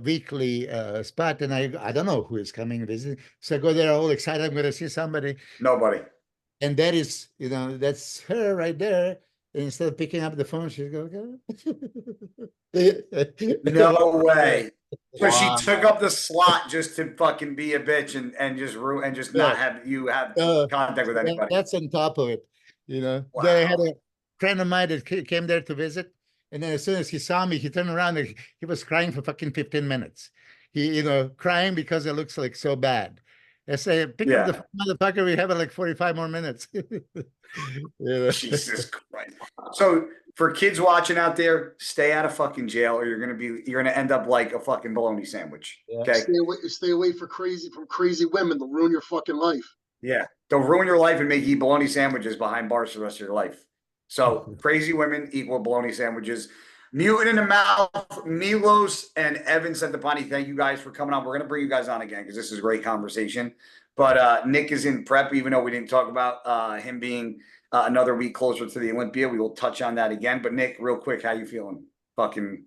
weekly spot. And I don't know who is coming visiting. So I go there all excited. I'm going to see somebody. Nobody. And that is, that's her right there. And instead of picking up the phone, she's going, no way. So she took up the slot just to fucking be a bitch and just not have you have contact with anybody. That's on top of it, Wow. They had a friend of mine that came there to visit, And then as soon as he saw me, he turned around and he was crying for fucking 15 minutes. He, you know, crying because it looks like so bad. I say, pick up the motherfucker. We have like 45 more minutes. Jesus Christ. So for kids watching out there, stay out of fucking jail, or you're gonna end up like a fucking bologna sandwich. Yeah. Okay. Stay away from crazy women. They'll ruin your fucking life. Yeah. They'll ruin your life and make you eat bologna sandwiches behind bars for the rest of your life. So crazy women equal bologna sandwiches. Mutant in the Mouth, Milos and Evan Centopani, thank you guys for coming on. We're going to bring you guys on again because this is a great conversation. But Nick is in prep, even though we didn't talk about him being another week closer to the Olympia. We will touch on that again. But Nick, real quick, how you feeling? Fucking.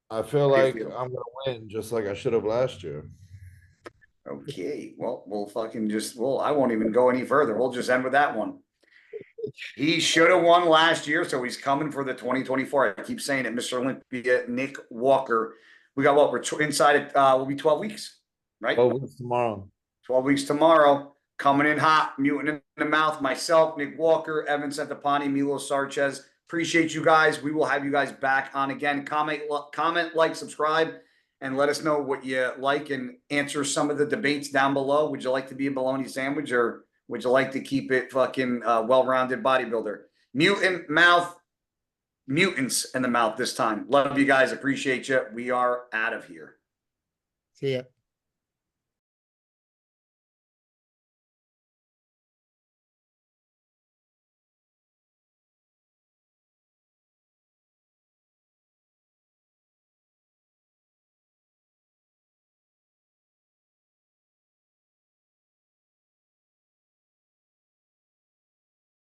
I feel like I'm going to win just like I should have last year. Okay. Well, we'll fucking I won't even go any further. We'll just end with that one. He should have won last year, so he's coming for the 2024. I keep saying it, Mr. Olympia, Nick Walker. We got what? We're inside it. Will be 12 weeks, right? 12 weeks tomorrow. 12 weeks tomorrow. Coming in hot, Mutant in the Mouth, myself, Nick Walker, Evan Centopani, Milo Sarcev. Appreciate you guys. We will have you guys back on again. Comment, like, subscribe, and let us know what you like and answer some of the debates down below. Would you like to be a bologna sandwich, or would you like to keep it fucking well-rounded bodybuilder? Mutants in the Mouth this time. Love you guys. Appreciate you. We are out of here. See ya.